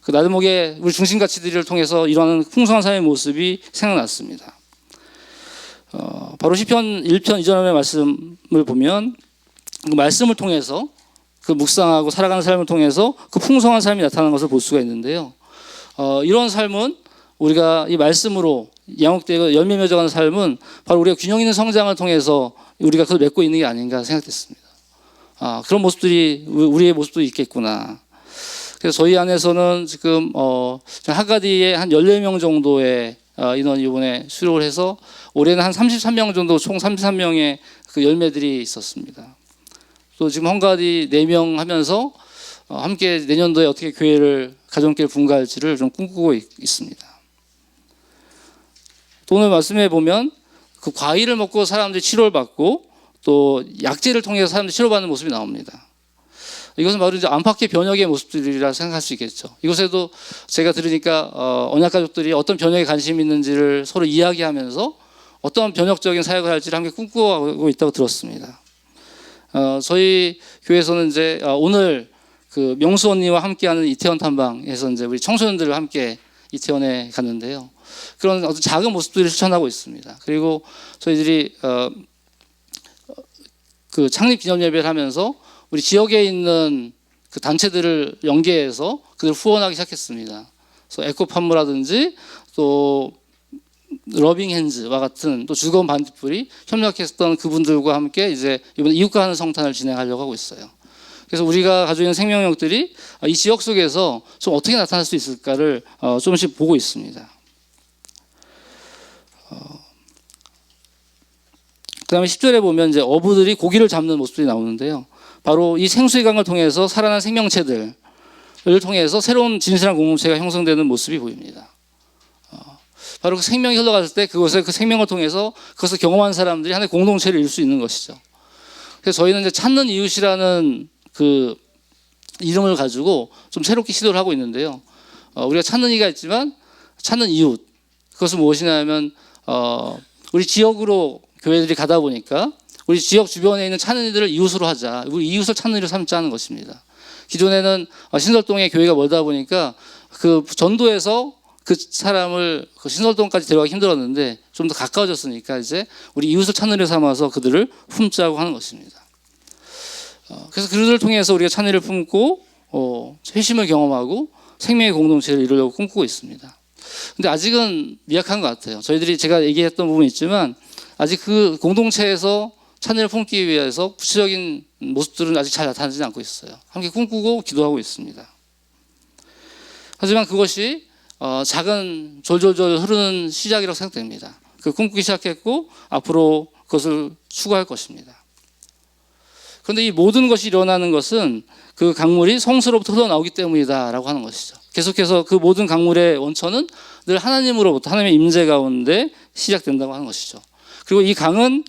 그 나들목의 우리 중심 가치들을 통해서 일어나는 풍성한 삶의 모습이 생각났습니다. 바로 시편 1편 이전의 말씀을 보면 그 말씀을 통해서 그 묵상하고 살아가는 삶을 통해서 그 풍성한 삶이 나타나는 것을 볼 수가 있는데요. 이런 삶은 우리가 이 말씀으로 양육되고 열매 맺어가는 삶은 바로 우리가 균형 있는 성장을 통해서 우리가 그걸 맺고 있는 게 아닌가 생각됐습니다. 그런 모습들이 우리의 모습도 있겠구나. 그래서 저희 안에서는 지금 하가디에 한 14명 정도의 인원이 이번에 수료를 해서 올해는 한 33명 정도 총 33명의 그 열매들이 있었습니다. 또 지금 헝가리 4명 하면서 함께 내년도에 어떻게 교회를 가정교회를 분가할지를 좀 꿈꾸고 있습니다. 또 오늘 말씀해 보면 그 과일을 먹고 사람들이 치료를 받고 또 약재를 통해서 사람들이 치료받는 모습이 나옵니다. 이것은 바로 이제 안팎의 변혁의 모습들이라 생각할 수 있겠죠. 이곳에도 제가 들으니까 언약 가족들이 어떤 변혁에 관심이 있는지를 서로 이야기하면서 어떤 변혁적인 사역을 할지를 함께 꿈꾸고 있다고 들었습니다. 저희 교회에서는 이제 오늘 그 명수 언니와 함께하는 이태원 탐방에서 이제 우리 청소년들을 함께 이태원에 갔는데요. 그런 어떤 작은 모습들을 실천하고 있습니다. 그리고 저희들이 그 창립 기념 예배를 하면서 우리 지역에 있는 그 단체들을 연계해서 그들을 후원하기 시작했습니다. 그래서 에코팜무라든지 또 러빙핸즈와 같은 또 즐거운 반딧불이 협력했던 그분들과 함께 이제 이번에 이웃과 하는 성탄을 진행하려고 하고 있어요. 그래서 우리가 가지고 있는 생명력들이 이 지역 속에서 좀 어떻게 나타날 수 있을까를 조금씩 보고 있습니다. 그 다음에 10절에 보면 이제 어부들이 고기를 잡는 모습들이 나오는데요. 바로 이 생수의 강을 통해서 살아난 생명체들을 통해서 새로운 진실한 공동체가 형성되는 모습이 보입니다. 바로 그 생명이 흘러갔을 때 그곳에 그 생명을 통해서 그것을 경험한 사람들이 하나의 공동체를 이룰 수 있는 것이죠. 그래서 저희는 이제 찾는 이웃이라는 그 이름을 가지고 좀 새롭게 시도를 하고 있는데요. 우리가 찾는 이가 있지만 찾는 이웃, 그것은 무엇이냐면 우리 지역으로 교회들이 가다 보니까 우리 지역 주변에 있는 찾는 이들을 이웃으로 하자. 우리 이웃을 찾는 일을 삼자는 것입니다. 기존에는 신설동에 교회가 멀다 보니까 그 전도에서 그 사람을 그 신설동까지 데려가기 힘들었는데 좀 더 가까워졌으니까 이제 우리 이웃을 찾는 일을 삼아서 그들을 품자고 하는 것입니다. 그래서 그들을 통해서 우리가 찾는 일을 품고 회심을 경험하고 생명의 공동체를 이루려고 꿈꾸고 있습니다. 근데 아직은 미약한 것 같아요. 저희들이 제가 얘기했던 부분이 있지만 아직 그 공동체에서 찬양을 품기 위해서 구체적인 모습들은 아직 잘 나타나지 않고 있어요. 함께 꿈꾸고 기도하고 있습니다. 하지만 그것이 작은 졸졸졸 흐르는 시작이라고 생각됩니다. 그 꿈꾸기 시작했고 앞으로 그것을 추구할 것입니다. 그런데 이 모든 것이 일어나는 것은 그 강물이 성수로부터 흘러나오기 때문이다라고 하는 것이죠. 계속해서 그 모든 강물의 원천은 늘 하나님으로부터 하나님의 임재 가운데 시작된다고 하는 것이죠. 그리고 이 강은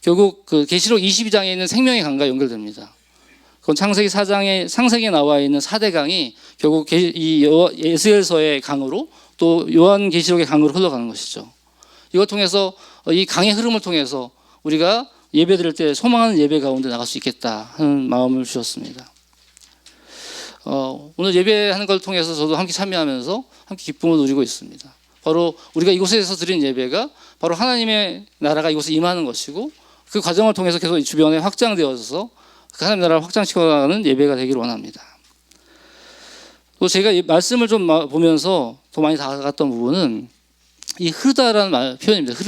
결국 그 계시록 22장에 있는 생명의 강과 연결됩니다. 그건 창세기 4장에 상세기에 나와 있는 4대 강이 결국 이 에스겔서의 강으로 또 요한계시록의 강으로 흘러가는 것이죠. 이걸 통해서 이 강의 흐름을 통해서 우리가 예배드릴 때 소망하는 예배 가운데 나갈 수 있겠다 하는 마음을 주셨습니다. 오늘 예배하는 걸 통해서 저도 함께 참여하면서 함께 기쁨을 누리고 있습니다. 바로 우리가 이곳에서 드린 예배가 바로 하나님의 나라가 이곳에 임하는 것이고 그 과정을 통해서 계속 이 주변에 확장되어서 그 하나님의 나라를 확장시켜가는 예배가 되기를 원합니다. 또 제가 이 말씀을 좀 보면서 더 많이 다가갔던 부분은 이 흐르다라는 표현입니다.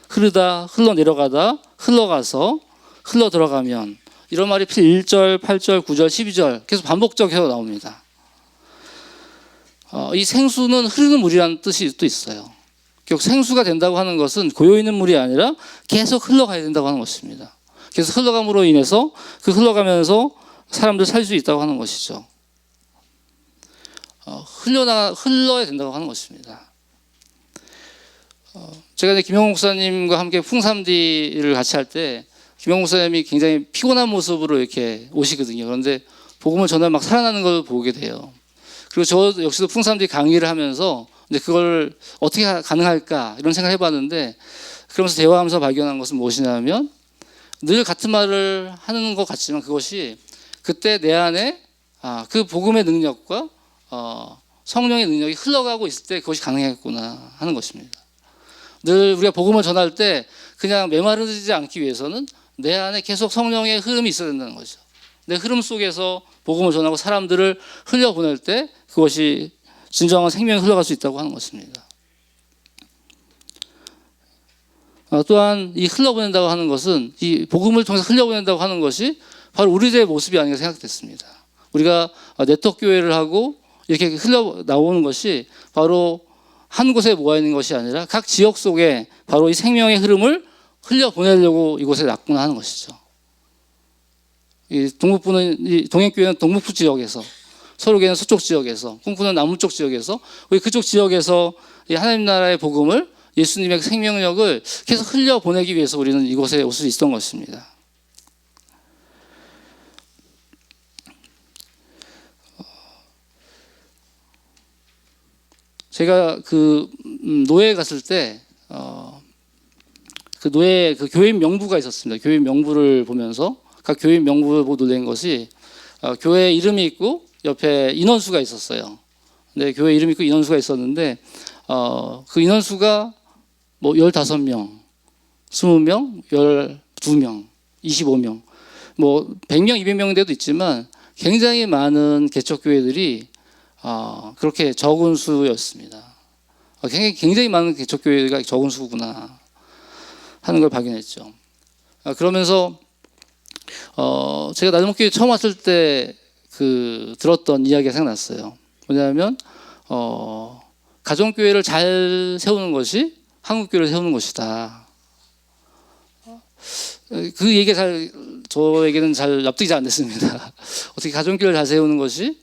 흐르다, 흘러내려가다, 흘러가서, 흘러들어가면 이런 말이 1절, 8절, 9절, 12절 계속 반복적으로 나옵니다. 이 생수는 흐르는 물이라는 뜻이 또 있어요. 결국 생수가 된다고 하는 것은 고여있는 물이 아니라 계속 흘러가야 된다고 하는 것입니다. 계속 흘러감으로 인해서 그 흘러가면서 사람들 살 수 있다고 하는 것이죠. 흘러야 된다고 하는 것입니다. 제가 이제 김영호 목사님과 함께 풍삼디를 같이 할 때 김영호 목사님이 굉장히 피곤한 모습으로 이렇게 오시거든요. 그런데 복음을 전하면 막 살아나는 걸 보게 돼요. 그리고 저 역시도 풍삼디 강의를 하면서 이제 그걸 어떻게 가능할까 이런 생각을 해봤는데 그러면서 대화하면서 발견한 것은 무엇이냐면 늘 같은 말을 하는 것 같지만 그것이 그때 내 안에 그 복음의 능력과 성령의 능력이 흘러가고 있을 때 그것이 가능했구나 하는 것입니다. 늘 우리가 복음을 전할 때 그냥 메마르지 않기 위해서는 내 안에 계속 성령의 흐름이 있어야 된다는 거죠. 내 흐름 속에서 복음을 전하고 사람들을 흘려보낼 때 그것이 진정한 생명이 흘러갈 수 있다고 하는 것입니다. 또한 이 흘러보낸다고 하는 것은 이 복음을 통해서 흘려보낸다고 하는 것이 바로 우리들의 모습이 아닌가 생각됐습니다. 우리가 네트워크 교회를 하고 이렇게 흘러나오는 것이 바로 한 곳에 모여있는 것이 아니라 각 지역 속에 바로 이 생명의 흐름을 흘려보내려고 이곳에 났구나 하는 것이죠. 이 동행교회는 동북부 지역에서, 서울교회는 서쪽 지역에서, 꿈꾸는 남쪽 지역에서, 우리 그쪽 지역에서 이 하나님 나라의 복음을 예수님의 생명력을 계속 흘려보내기 위해서 우리는 이곳에 올 수 있었던 것입니다. 제가 그 노예에 갔을 때 그 노예 그 교인 명부가 있었습니다. 교인 명부를 보면서 각 교인 명부를 보고 놀란 것이 교회 이름이 있고 옆에 인원수가 있었어요. 근데 교회 이름이 있고 인원수가 있었는데 그 인원수가 뭐 15명, 20명, 12명, 25명, 뭐 100명, 200명대도 있지만 굉장히 많은 개척교회들이 그렇게 적은 수였습니다. 굉장히 많은 개척교회가 적은 수구나 하는 걸 발견했죠. 그러면서 제가 나들목교회 처음 왔을 때 그 들었던 이야기가 생각났어요. 뭐냐면 가정교회를 잘 세우는 것이 한국교회를 세우는 것이다. 그 얘기가 저에게는 잘 납득이 잘 안 됐습니다. 어떻게 가정교회를 잘 세우는 것이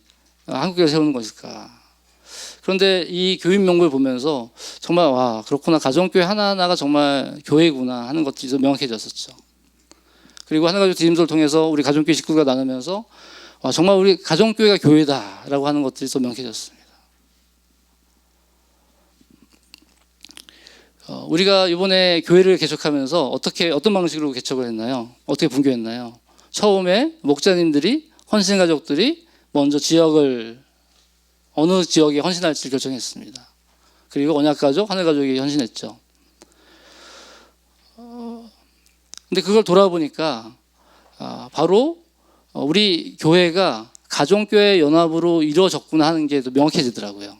한국교회를 세우는 것일까? 그런데 이 교인 명부를 보면서 정말 와 그렇구나, 가정교회 하나하나가 정말 교회구나 하는 것들이 좀 명확해졌었죠. 그리고 하나가족 디딤돌을 통해서 우리 가정교회 식구가 나누면서 와 정말 우리 가정교회가 교회다라고 하는 것들이 더 명확해졌습니다. 우리가 이번에 교회를 개척하면서 어떤 방식으로 개척을 했나요? 어떻게 분교했나요? 처음에 목자님들이, 헌신가족들이 먼저 어느 지역에 헌신할지 결정했습니다. 그리고 언약가족, 하늘가족이 헌신했죠. 근데 그걸 돌아보니까 바로 우리 교회가 가정교회 연합으로 이루어졌구나 하는 게 더 명확해지더라고요.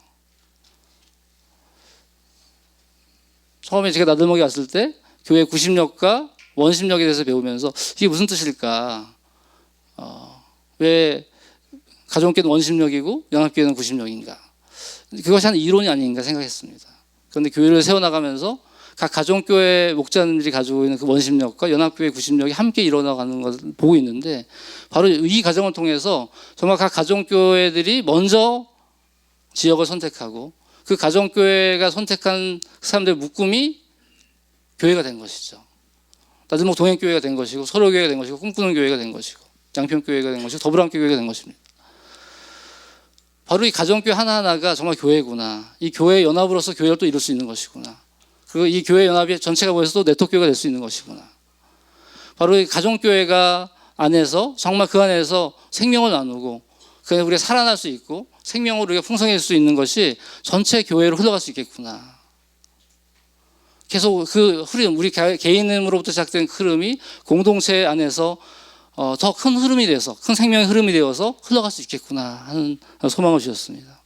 처음에 제가 나들목에 왔을 때 교회 구심력과 원심력에 대해서 배우면서 이게 무슨 뜻일까? 왜 가정교회는 원심력이고 연합교회는 구심력인가? 그것이 한 이론이 아닌가 생각했습니다. 그런데 교회를 세워나가면서 각 가정교회 목자님들이 가지고 있는 그 원심력과 연합교회 구심력이 함께 일어나가는 것을 보고 있는데, 바로 이 과정을 통해서 정말 각 가정교회들이 먼저 지역을 선택하고 그 가정교회가 선택한 사람들의 묶음이 교회가 된 것이죠. 나들목 동행교회가 된 것이고, 서로교회가 된 것이고, 꿈꾸는 교회가 된 것이고, 양평교회가 된 것이고, 더불어함께 교회가 된 것입니다. 바로 이 가정교회 하나하나가 정말 교회구나. 이 교회 연합으로서 교회를 또 이룰 수 있는 것이구나. 그리고 이 교회 연합이 전체가 모여서 또 네트워크교회가 될 수 있는 것이구나. 바로 이 가정교회가 안에서 정말 그 안에서 생명을 나누고 그냥 우리가 살아날 수 있고 생명으로 우리가 풍성해질 수 있는 것이 전체 교회로 흘러갈 수 있겠구나. 계속 그 흐름, 우리 개인으로부터 시작된 흐름이 공동체 안에서 더 큰 흐름이 돼서, 큰 생명의 흐름이 되어서 흘러갈 수 있겠구나 하는 소망을 주셨습니다.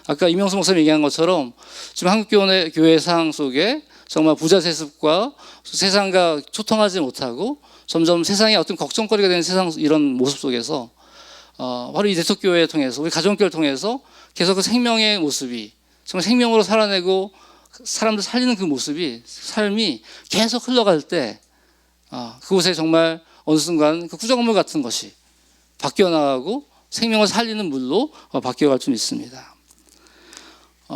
아까 이명수 목사님 얘기한 것처럼 지금 한국교회 상황 속에 정말 부자 세습과 세상과 소통하지 못하고 점점 세상에 어떤 걱정거리가 되는 세상, 이런 모습 속에서 바로 이 대속교회를 통해서, 우리 가정교회를 통해서 계속 그 생명의 모습이 정말 생명으로 살아내고 사람들 살리는 그 모습이, 삶이 계속 흘러갈 때 그곳에 정말 어느 순간 그 구정물 같은 것이 바뀌어 나가고 생명을 살리는 물로 바뀌어갈 수 있습니다.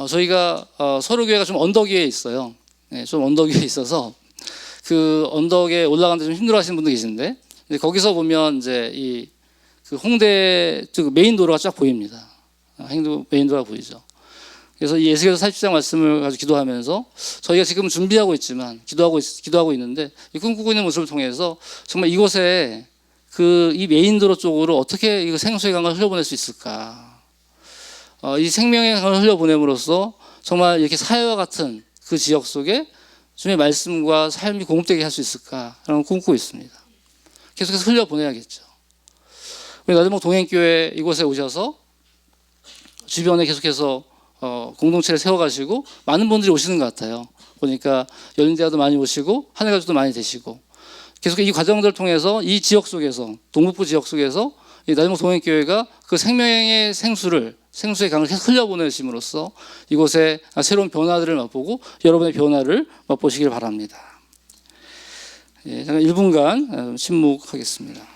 저희가 서로교회가 좀 언덕 위에 있어요. 네, 좀 언덕 위에 있어서 그 언덕에 올라가는데 좀 힘들어하시는 분도 계신데, 거기서 보면 이제 그 홍대 메인 도로가 쫙 보입니다. 메인 도로가 보이죠. 그래서 이 예수께서 40장 말씀을 가지고 기도하면서 저희가 지금 준비하고 있지만 기도하고 있는데, 이 꿈꾸고 있는 모습을 통해서 정말 이곳에 이 메인 도로 쪽으로 어떻게 이 생수의 강을 흘려보낼 수 있을까? 이 생명의 강을 흘려보냄으로써 정말 이렇게 사회와 같은 그 지역 속에 주님의 말씀과 삶이 공급되게 할 수 있을까라는 꿈꾸고 있습니다. 계속해서 흘려보내야겠죠. 우리 나들목 동행교회 이곳에 오셔서 주변에 계속해서 공동체를 세워가시고 많은 분들이 오시는 것 같아요. 보니까 연인대학도 많이 오시고 하늘가족도 많이 되시고, 계속 이 과정들을 통해서 이 지역 속에서, 동북부 지역 속에서 이 나들목 동행교회가 그 생명의 생수의 강을 계속 흘려보내심으로써 이곳에 새로운 변화들을 맛보고 여러분의 변화를 맛보시길 바랍니다. 잠깐 1분간 침묵하겠습니다.